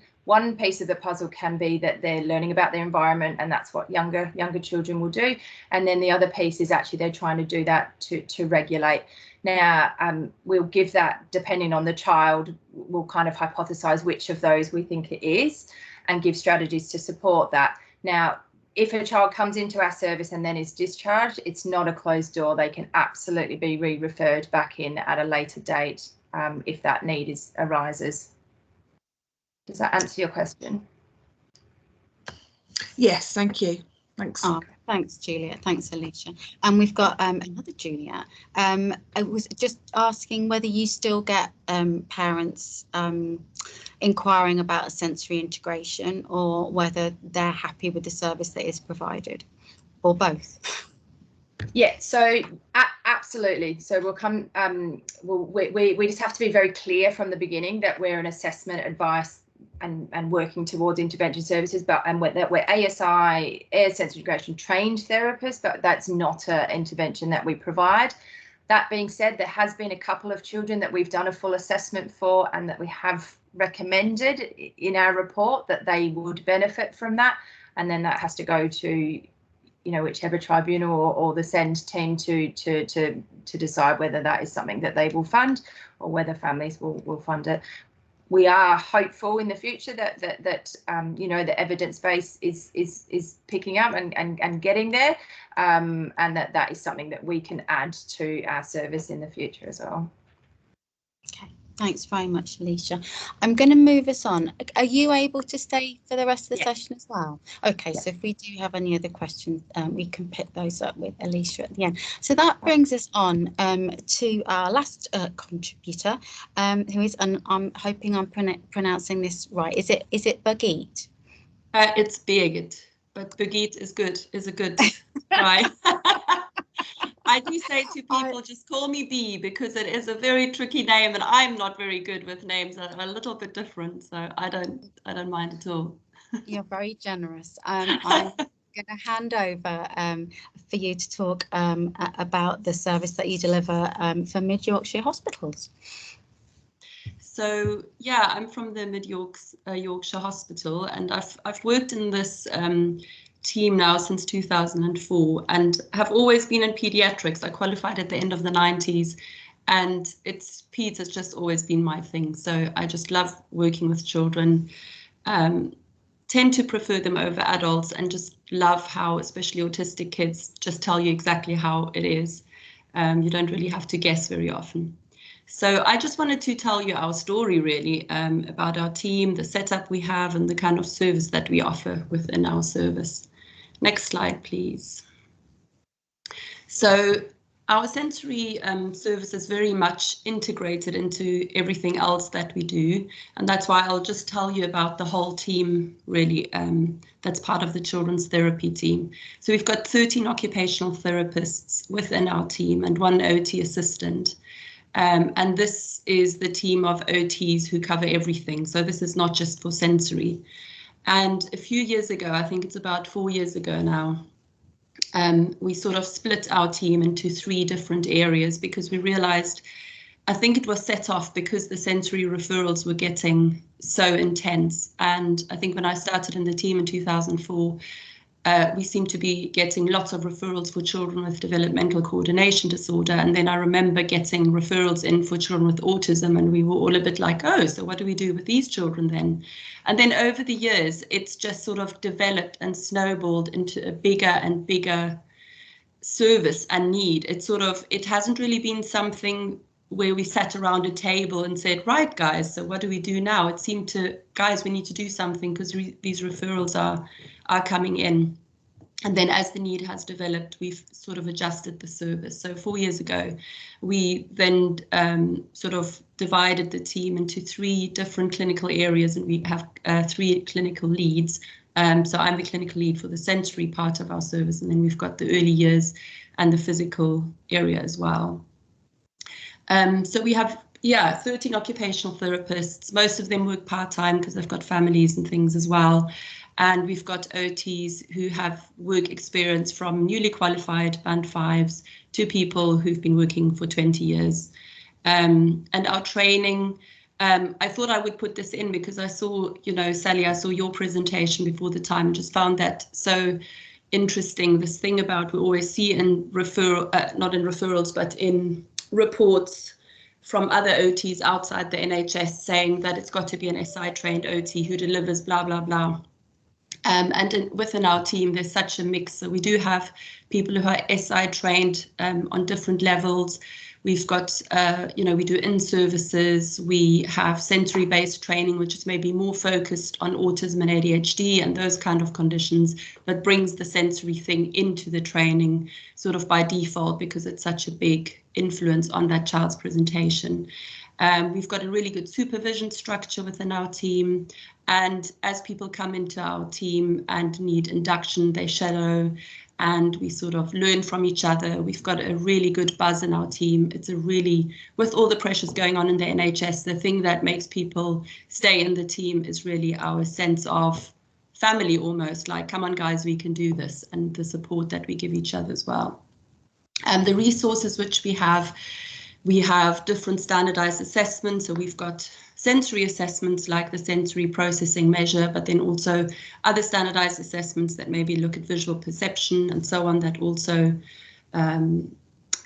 piece of the puzzle, can be that they're learning about their environment, and that's what younger children will do. And then the other piece is actually they're trying to do that to regulate. Now, we'll give that, depending on the child, we'll kind of hypothesize which of those we think it is and give strategies to support that. Now, if a child comes into our service and then is discharged, it's not a closed door. They can absolutely be re-referred back in at a later date if that need arises. Does that answer your question? Yes, thank you. Thanks. Oh, thanks, Juliet. Thanks, Alycia. And we've got another Juliet. I was just asking whether you still get parents inquiring about a sensory integration, or whether they're happy with the service that is provided, or both. Yeah, so absolutely. So we'll come. We just have to be very clear from the beginning that we're an assessment, advice, and working towards intervention services, but that we're ASI, air sensory integration trained therapists, but that's not an intervention that we provide. That being said, there has been a couple of children that we've done a full assessment for, and that we have recommended in our report that they would benefit from that, and then that has to go to, whichever tribunal or the SEND team to decide whether that is something that they will fund, or whether families will fund it. We are hopeful in the future that the evidence base is picking up and getting there, and that is something that we can add to our service in the future as well. Okay, thanks very much, Alycia. I'm going to move us on. Are you able to stay for the rest of the session as well? Okay, so if we do have any other questions, we can pick those up with Alycia at the end. So that brings us on to our last contributor, who is, and I'm hoping I'm pronouncing this right. Is it Birgit? It's Baget, but Birgit is a good try. I do say to people, just call me B, because it is a very tricky name, and I'm not very good with names. I'm a little bit different, so I don't mind at all. You're very generous. I'm going to hand over for you to talk about the service that you deliver for Mid Yorkshire Hospitals. So yeah, I'm from the Mid Yorkshire Hospital, and I've worked in this team now since 2004, and have always been in pediatrics. I qualified at the end of the 90s, and peds has just always been my thing. So I just love working with children, tend to prefer them over adults, and just love how especially autistic kids just tell you exactly how it is. You don't really have to guess very often. So I just wanted to tell you our story, really, about our team, the setup we have, and the kind of service that we offer within our service. Next slide, please. So our sensory service is very much integrated into everything else that we do. And that's why I'll just tell you about the whole team, really, that's part of the children's therapy team. So we've got 13 occupational therapists within our team and 1 OT assistant. And this is the team of OTs who cover everything. So this is not just for sensory. And a few years ago, I think it's about 4 years ago now, we sort of split our team into 3 different areas, because we realized, I think it was set off because the sensory referrals were getting so intense. And I think when I started in the team in 2004, we seemed to be getting lots of referrals for children with developmental coordination disorder. And then I remember getting referrals in for children with autism, and we were all a bit like, oh, so what do we do with these children then? And then over the years, it's just sort of developed and snowballed into a bigger and bigger service and need. It hasn't really been something where we sat around a table and said, right, guys, so what do we do now? It seemed to, guys, we need to do something, because these referrals are coming in. And then as the need has developed, we've sort of adjusted the service. So 4 years ago, we then sort of divided the team into 3 different clinical areas, and we have 3 clinical leads. So I'm the clinical lead for the sensory part of our service, and then we've got the early years and the physical area as well. So we have 13 occupational therapists. Most of them work part-time because they've got families and things as well. And we've got OTs who have work experience from newly qualified Band 5s to people who've been working for 20 years. And our training, I thought I would put this in because I saw, Sally, I saw your presentation before the time and just found that so interesting. This thing about we always see in not in referrals, but in reports from other OTs outside the NHS saying that it's got to be an SI trained OT who delivers blah, blah, blah. Within our team, there's such a mix. So we do have people who are SI trained on different levels. We've got, we do in-services. We have sensory-based training, which is maybe more focused on autism and ADHD and those kind of conditions, but brings the sensory thing into the training sort of by default because it's such a big influence on that child's presentation. We've got a really good supervision structure within our team. And as people come into our team and need induction, they shadow and we sort of learn from each other. We've got a really good buzz in our team. It's a really, with all the pressures going on in the NHS, the thing that makes people stay in the team is really our sense of family almost, like, come on guys, we can do this, and the support that we give each other as well. And the resources which we have different standardized assessments. So we've got sensory assessments like the sensory processing measure, but then also other standardized assessments that maybe look at visual perception and so on, that also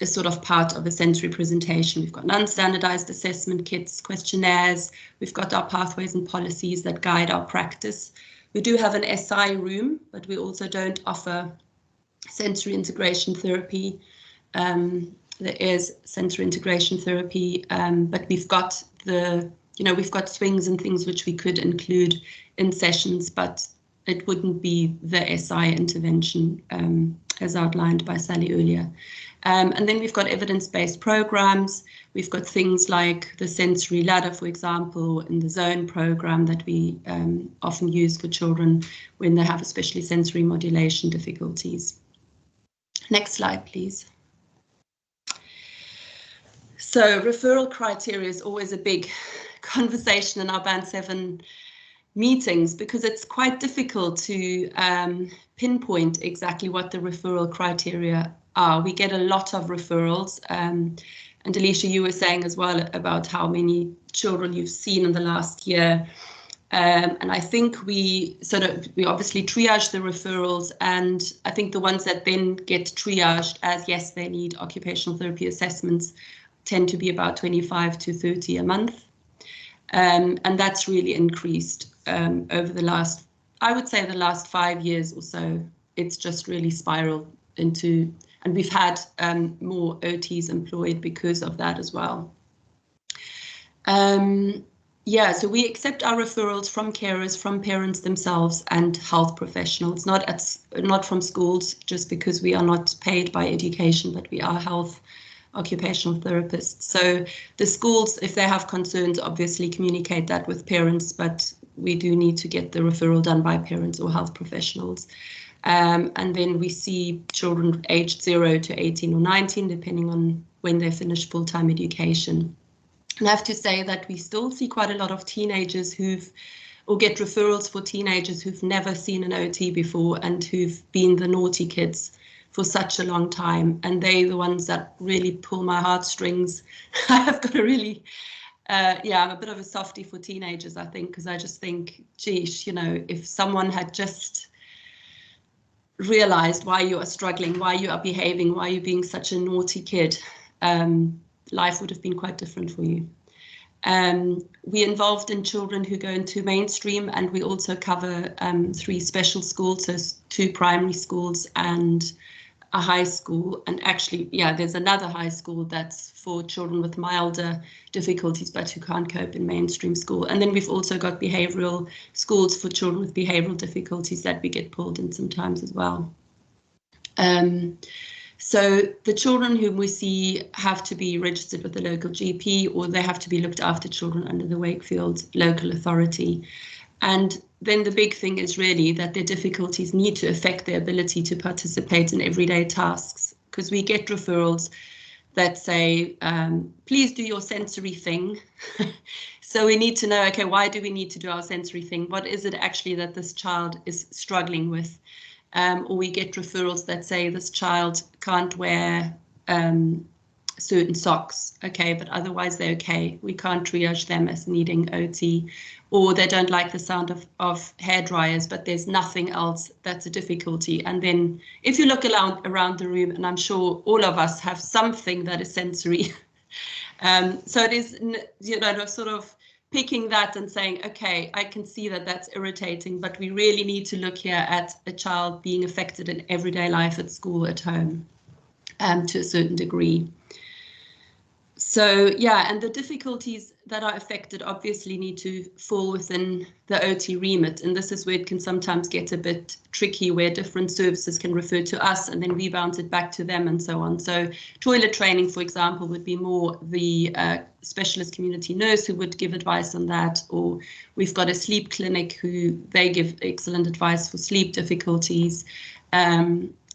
is sort of part of a sensory presentation. We've got non-standardized assessment kits, questionnaires. We've got our pathways and policies that guide our practice. We do have an SI room, but we also don't offer sensory integration therapy. There is sensory integration therapy, but we've got we've got swings and things which we could include in sessions, but it wouldn't be the SI intervention as outlined by Sally earlier. And then we've got evidence-based programs. We've got things like the sensory ladder, for example, in the zone program that we often use for children when they have especially sensory modulation difficulties. Next slide, please. So referral criteria is always a big conversation in our Band 7 meetings because it's quite difficult to pinpoint exactly what the referral criteria are. We get a lot of referrals, and Alycia, you were saying as well about how many children you've seen in the last year. And I think we obviously triage the referrals, and I think the ones that then get triaged as yes, they need occupational therapy assessments tend to be about 25 to 30 a month. And that's really increased over the last, I would say the last 5 years or so. It's just really spiraled into, and we've had more OTs employed because of that as well. So we accept our referrals from carers, from parents themselves and health professionals, not from schools, just because we are not paid by education, but we are health occupational therapists. So the schools, if they have concerns, obviously communicate that with parents, but we do need to get the referral done by parents or health professionals. And then we see children aged 0 to 18 or 19, depending on when they finish full-time education. And I have to say that we still see quite a lot of teenagers or get referrals for teenagers who've never seen an OT before and who've been the naughty kids for such a long time, and they're the ones that really pull my heartstrings. I've got a really, I'm a bit of a softie for teenagers, I think, because I just think, geez, if someone had just realized why you are struggling, why you are behaving, why you're being such a naughty kid, life would have been quite different for you. We're involved in children who go into mainstream, and we also cover 3 special schools, so 2 primary schools and a high school. And actually, there's another high school that's for children with milder difficulties, but who can't cope in mainstream school. And then we've also got behavioural schools for children with behavioural difficulties that we get pulled in sometimes as well. So the children whom we see have to be registered with the local GP, or they have to be looked after children under the Wakefield local authority. And then the big thing is really that their difficulties need to affect their ability to participate in everyday tasks, because we get referrals that say, please do your sensory thing. So we need to know, okay, why do we need to do our sensory thing? What is it actually that this child is struggling with? Or we get referrals that say this child can't wear certain socks, okay, but otherwise they're okay. We can't triage them as needing OT, or they don't like the sound of hair dryers, but there's nothing else that's a difficulty. And then if you look around the room, and I'm sure all of us have something that is sensory, so it is, you know, sort of picking that and saying, okay, I can see that that's irritating, but we really need to look here at a child being affected in everyday life at school, at home, to a certain degree. So yeah, and the difficulties that are affected obviously need to fall within the OT remit, and this is where it can sometimes get a bit tricky, where different services can refer to us and then we bounce it back to them and so on. So toilet training, for example, would be more the specialist community nurse who would give advice on that, or we've got a sleep clinic who they give excellent advice for sleep difficulties.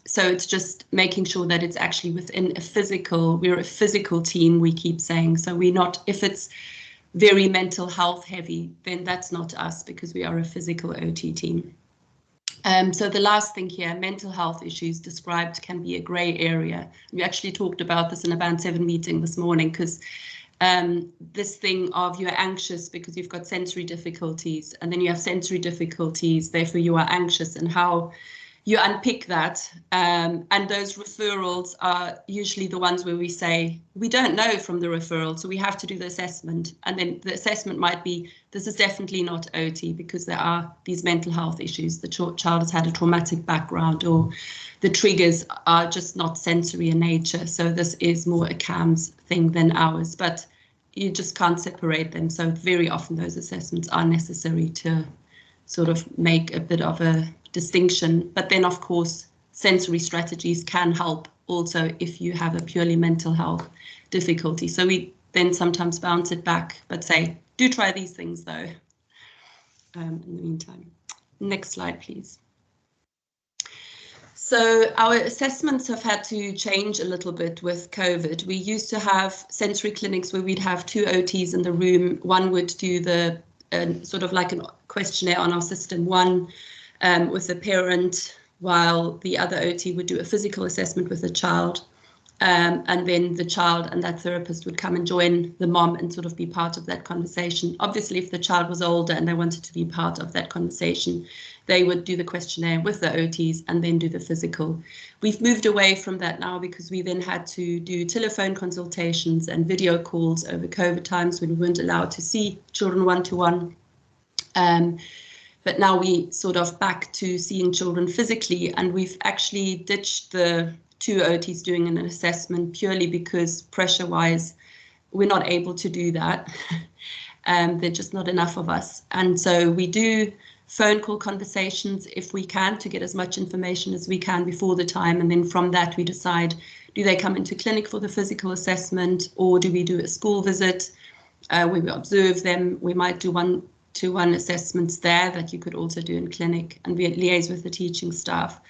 So it's just making sure that it's actually within a physical, we're a physical team, we keep saying. So we're not, if it's very mental health heavy, then that's not us, because we are a physical OT team. So the last thing here, mental health issues described can be a grey area. We actually talked about this in a Band 7 meeting this morning, because this thing of you're anxious because you've got sensory difficulties, and then you have sensory difficulties, therefore you are anxious, and how you unpick that, and those referrals are usually the ones where we say, we don't know from the referral, so we have to do the assessment. And then the assessment might be, this is definitely not OT because there are these mental health issues. The child has had a traumatic background, or the triggers are just not sensory in nature. So this is more a CAMS thing than ours, but you just can't separate them. So very often those assessments are necessary to sort of make a bit of a distinction. But then, of course, sensory strategies can help also if you have a purely mental health difficulty. So we then sometimes bounce it back, but say, do try these things though. In the meantime, next slide, please. So our assessments have had to change a little bit with COVID. We used to have sensory clinics where we'd have 2 OTs in the room. One would do the sort of like a questionnaire on our system, one with a parent, while the other OT would do a physical assessment with the child. And then the child and that therapist would come and join the mom and sort of be part of that conversation. Obviously, if the child was older and they wanted to be part of that conversation, they would do the questionnaire with the OTs and then do the physical. We've moved away from that now because we then had to do telephone consultations and video calls over COVID times when we weren't allowed to see children one-to-one. But now we sort of back to seeing children physically, and we've actually ditched the 2 OTs doing an assessment purely because pressure-wise, we're not able to do that. There're just not enough of us. And so we do phone call conversations if we can to get as much information as we can before the time. And then from that, we decide, do they come into clinic for the physical assessment, or do we do a school visit where we observe them? We might do 1-to-1 assessments there that you could also do in clinic, and we liaise with the teaching staff.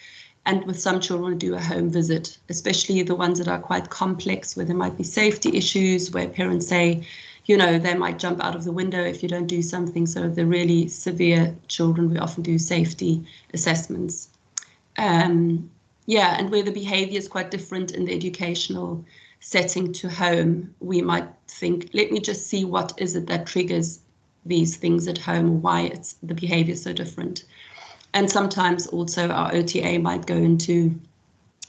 And with some children, do a home visit, especially the ones that are quite complex, where there might be safety issues, where parents say, you know, they might jump out of the window if you don't do something. So the really severe children, we often do safety assessments. Yeah, and where the behavior is quite different in the educational setting to home, we might think, let me just see what is it that triggers these things at home, or why it's the behavior is so different. And sometimes also our OTA might go into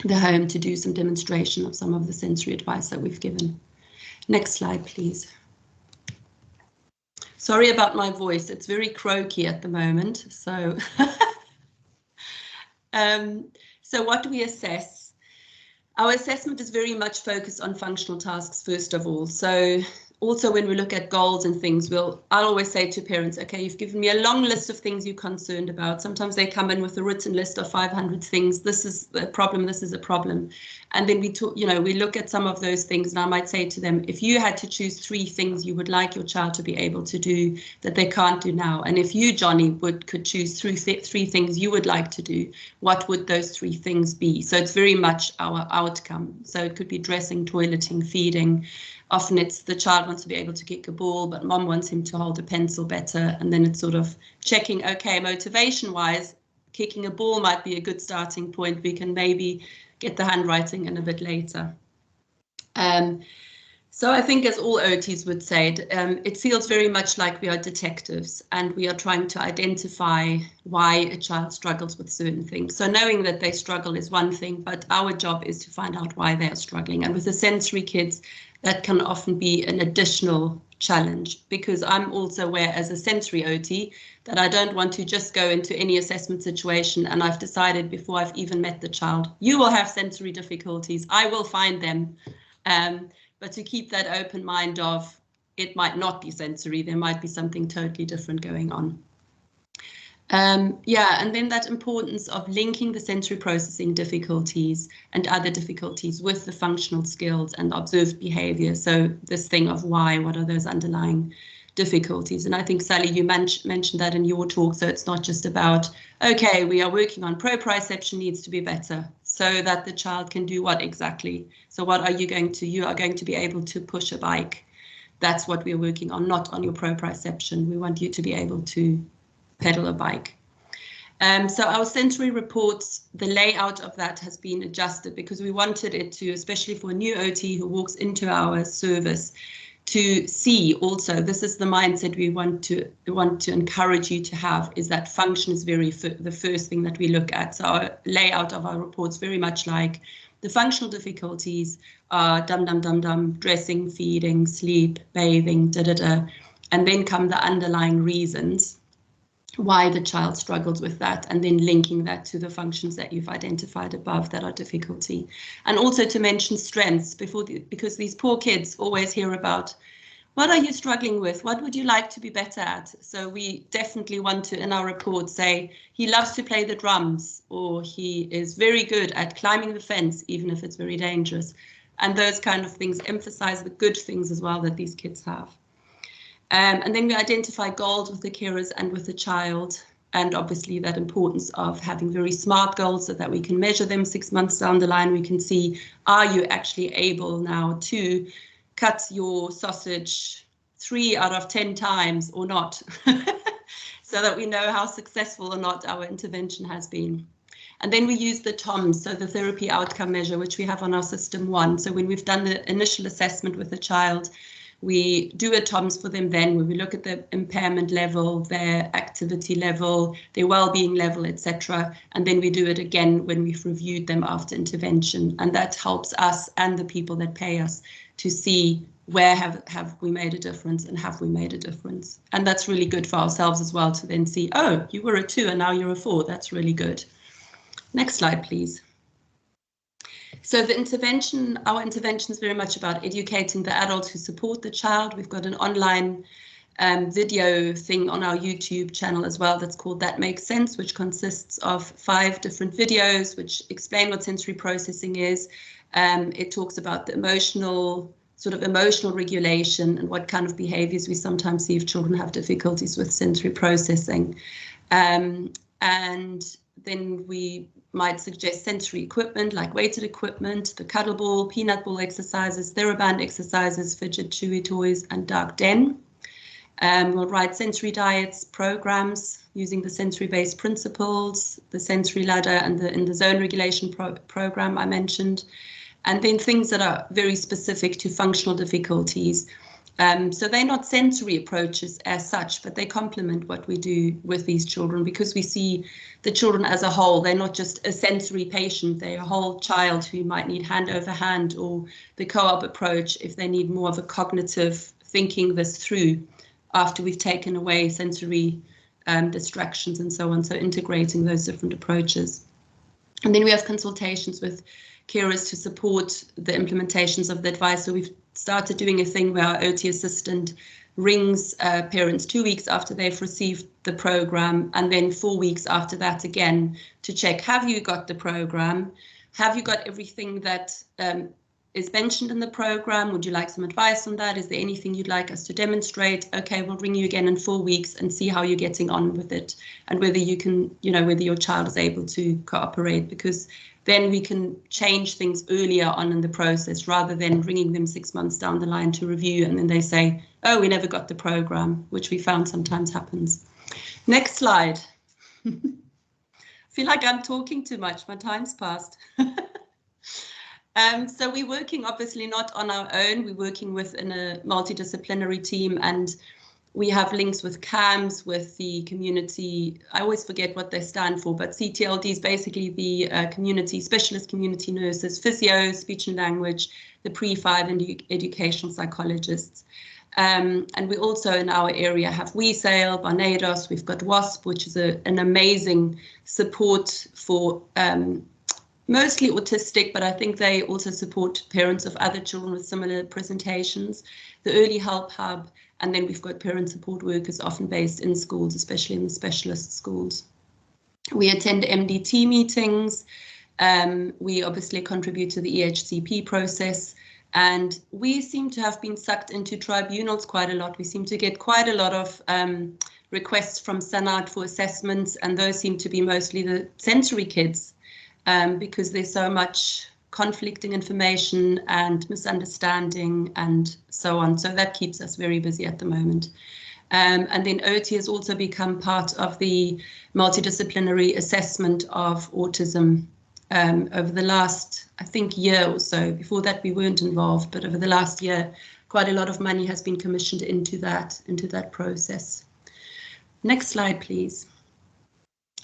the home to do some demonstration of some of the sensory advice that we've given. Next slide, please. Sorry about my voice, it's very croaky at the moment. So, so what do we assess? Our assessment is very much focused on functional tasks, first of all. So also when we look at goals and things, I'll always say to parents, okay, you've given me a long list of things you're concerned about. Sometimes they come in with a written list of 500 things. This is a problem, this is a problem. And then we look at some of those things, and I might say to them, if you had to choose 3 things you would like your child to be able to do that they can't do now, and if you, Johnny, could choose 3 things you would like to do, what would those 3 things be? So it's very much our outcome. So it could be dressing, toileting, feeding. Often it's the child wants to be able to kick a ball, but mom wants him to hold a pencil better. And then it's sort of checking, okay, motivation wise, kicking a ball might be a good starting point. We can maybe get the handwriting in a bit later. So I think, as all OTs would say, it feels very much like we are detectives and we are trying to identify why a child struggles with certain things. So knowing that they struggle is one thing, but our job is to find out why they are struggling. And with the sensory kids, that can often be an additional challenge, because I'm also aware as a sensory OT that I don't want to just go into any assessment situation and I've decided before I've even met the child, you will have sensory difficulties, I will find them. But to keep that open mind of it might not be sensory, there might be something totally different going on. Yeah, and then that importance of linking the sensory processing difficulties and other difficulties with the functional skills and observed behavior. So this thing of why, what are those underlying difficulties? And I think, Sally, you mentioned that in your talk. So it's not just about, okay, we are working on proprioception needs to be better so that the child can do what exactly? So what are you going to, you are going to be able to push a bike. That's what we're working on, not on your proprioception. We want you to be able to pedal a bike. So our sensory reports, the layout of that has been adjusted because we wanted it to, especially for a new OT who walks into our service, to see also, this is the mindset we want to encourage you to have, is that function is the first thing that we look at. So our layout of our reports very much like the functional difficulties are dressing, feeding, sleep, bathing, and then come the underlying reasons why the child struggles with that, and then linking that to the functions that you've identified above that are difficulty. And also to mention strengths because these poor kids always hear about, what are you struggling with? What would you like to be better at? So we definitely want to, in our report, say he loves to play the drums, or he is very good at climbing the fence, even if it's very dangerous. And those kind of things emphasize the good things as well that these kids have. And then we identify goals with the carers and with the child, and obviously that importance of having very smart goals so that we can measure them 6 months down the line. We can see, are you actually able now to cut your sausage 3 out of 10 times or not, so that we know how successful or not our intervention has been. And then we use the TOMS, so the therapy outcome measure, which we have on our system 1. So when we've done the initial assessment with the child, we do a TOMS for them then, where we look at the impairment level, their activity level, their well-being level, etc. And then we do it again when we've reviewed them after intervention. And that helps us and the people that pay us to see where have we made a difference and have we made a difference. And that's really good for ourselves as well, to then see, oh, you were a 2 and now you're a 4. That's really good. Next slide, please. So the intervention, our intervention is very much about educating the adults who support the child. We've got an online video thing on our YouTube channel as well that's called That Makes Sense, which consists of 5 different videos which explain what sensory processing is. It talks about the emotional regulation and what kind of behaviors we sometimes see if children have difficulties with sensory processing. And then we might suggest sensory equipment like weighted equipment, the cuddle ball, peanut ball exercises, TheraBand exercises, fidget chewy toys, and dark den. We'll write sensory diets, programs using the sensory-based principles, the sensory ladder, and in the zone regulation program I mentioned, and then things that are very specific to functional difficulties. So they're not sensory approaches as such, but they complement what we do with these children, because we see the children as a whole. They're not just a sensory patient, they're a whole child who might need hand over hand, or the co-op approach if they need more of a cognitive thinking this through after we've taken away sensory distractions and so on. So integrating those different approaches. And then we have consultations with carers to support the implementations of the advice. So we've started doing a thing where our OT assistant rings parents 2 weeks after they've received the program, and then 4 weeks after that again to check, have you got the program? Have you got everything that is mentioned in the program? Would you like some advice on that? Is there anything you'd like us to demonstrate? Okay, we'll ring you again in 4 weeks and see how you're getting on with it, and whether you can, whether your child is able to cooperate, because then we can change things earlier on in the process rather than ringing them 6 months down the line to review and then they say, oh, we never got the program, which we found sometimes happens. Next slide. I feel like I'm talking too much. My time's passed. So we're working obviously not on our own. We're working within a multidisciplinary team, and we have links with CAMS, with the community. I always forget what they stand for, but CTLD is basically the community specialist community nurses, physios, speech and language, the pre-5 and educational psychologists. And we also in our area have WeSail, Barnados, we've got WASP, which is an amazing support for mostly autistic, but I think they also support parents of other children with similar presentations. The Early Help Hub, and then we've got parent support workers often based in schools, especially in the specialist schools. We attend MDT meetings. We obviously contribute to the EHCP process, and we seem to have been sucked into tribunals quite a lot. We seem to get quite a lot of requests from SANAD for assessments, and those seem to be mostly the sensory kids, because there's so much conflicting information and misunderstanding and so on. So that keeps us very busy at the moment. And then OT has also become part of the multidisciplinary assessment of autism over the last, I think, year or so. Before that, we weren't involved, but over the last year, quite a lot of money has been commissioned into that process. Next slide, please.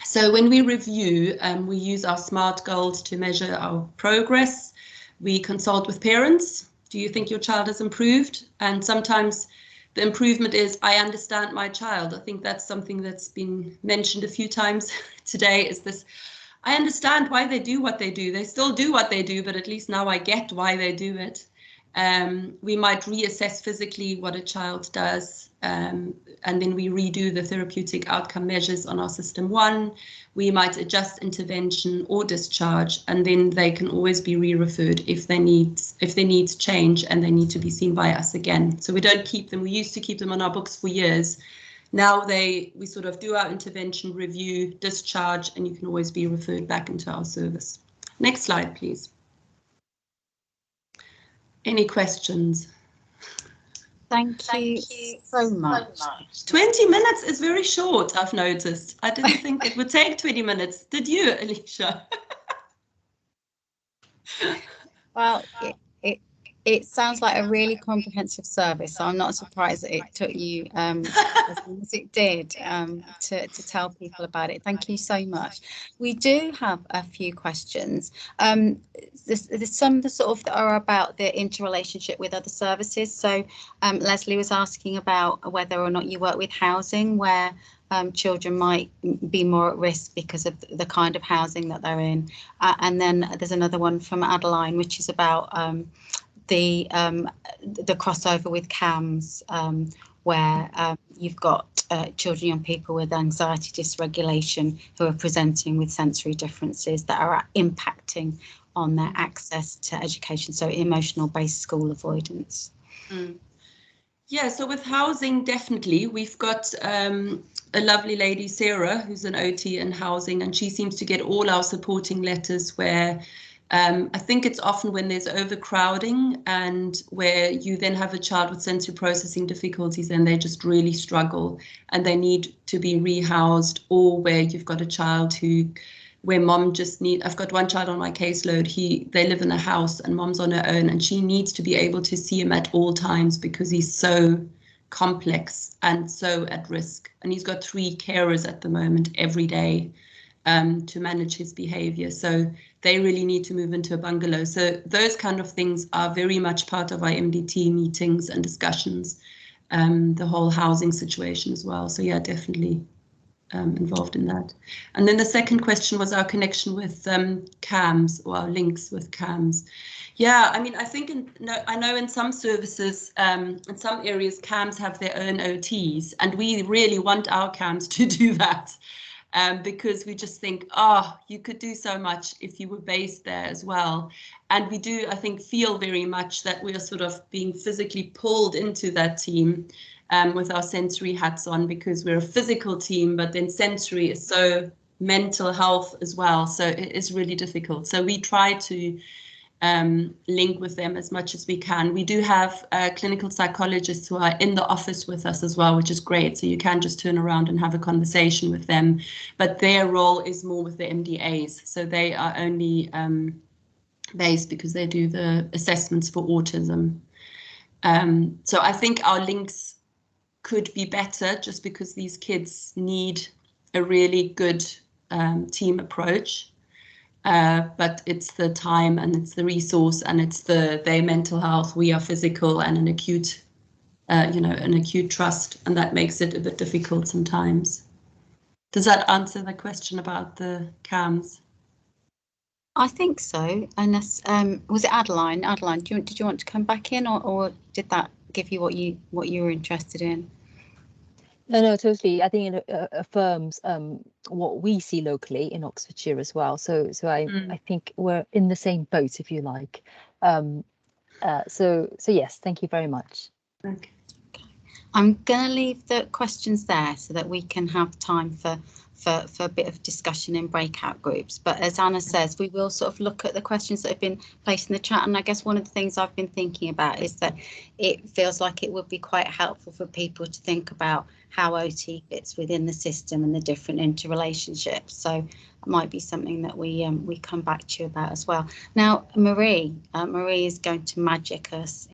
So when we review, we use our SMART goals to measure our progress. We consult with parents. Do you think your child has improved? And sometimes the improvement is, I understand my child. I think that's something that's been mentioned a few times today, is this, I understand why they do what they do. They still do what they do, but at least now I get why they do it. We might reassess physically what a child does, and then we redo the therapeutic outcome measures on our system 1. We might adjust intervention or discharge, and then they can always be re-referred if their needs change and they need to be seen by us again. So we don't keep them. We used to keep them on our books for years. Now we sort of do our intervention, review, discharge, and you can always be referred back into our service. Next slide, please. Any questions? Thank you so much. 20 minutes is very short, I've noticed. I didn't think it would take 20 minutes. Did you, Alycia? Well, it sounds like a really comprehensive service, so I'm not surprised that it took you as long as it did to tell people about it. Thank you so much. We do have a few questions. There's some that sort of are about the interrelationship with other services. So Leslie was asking about whether or not you work with housing, where children might be more at risk because of the kind of housing that they're in. And then there's another one from Adeline, which is about the crossover with CAMS, where you've got children, young people with anxiety dysregulation who are presenting with sensory differences that are impacting on their access to education, so emotional-based school avoidance. Yeah, so with housing, definitely. We've got a lovely lady, Sarah, who's an OT in housing, and she seems to get all our supporting letters where I think it's often when there's overcrowding and where you then have a child with sensory processing difficulties and they just really struggle and they need to be rehoused, or where you've got a child where mom just I've got one child on my caseload, they live in a house and mom's on her own and she needs to be able to see him at all times because he's so complex and so at risk. And he's got 3 carers at the moment every day to manage his behavior. So they really need to move into a bungalow. So those kind of things are very much part of our MDT meetings and discussions, the whole housing situation as well. So yeah, definitely. involved in that. And then the second question was our connection with CAMS, or our links with CAMS. Yeah, I mean, I think I know in some services, in some areas, CAMS have their own OTs, and we really want our CAMS to do that. Because we just think, you could do so much if you were based there as well. And we do, I think, feel very much that we are sort of being physically pulled into that team with our sensory hats on, because we're a physical team, but then sensory is so mental health as well. So it is really difficult. So we try to link with them as much as we can. We do have clinical psychologists who are in the office with us as well, which is great. So you can just turn around and have a conversation with them, but their role is more with the MDAs. So they are only based because they do the assessments for autism. So I think our links could be better, just because these kids need a really good team approach. But it's the time, and it's the resource, and it's their mental health. We are physical, and an acute, an acute trust, and that makes it a bit difficult sometimes. Does that answer the question about the CAMS? I think so. Unless was it Adeline? Adeline, did you want to come back in, or did that give you what you were interested in? No, totally. I think it affirms what we see locally in Oxfordshire as well. So I think we're in the same boat, if you like. So yes, thank you very much. Okay. I'm going to leave the questions there so that we can have time for a bit of discussion in breakout groups. But as Anna says, we will sort of look at the questions that have been placed in the chat. And I guess one of the things I've been thinking about is that it feels like it would be quite helpful for people to think about how OT fits within the system and the different interrelationships. So it might be something that we come back to you about as well. Now, Marie is going to magic us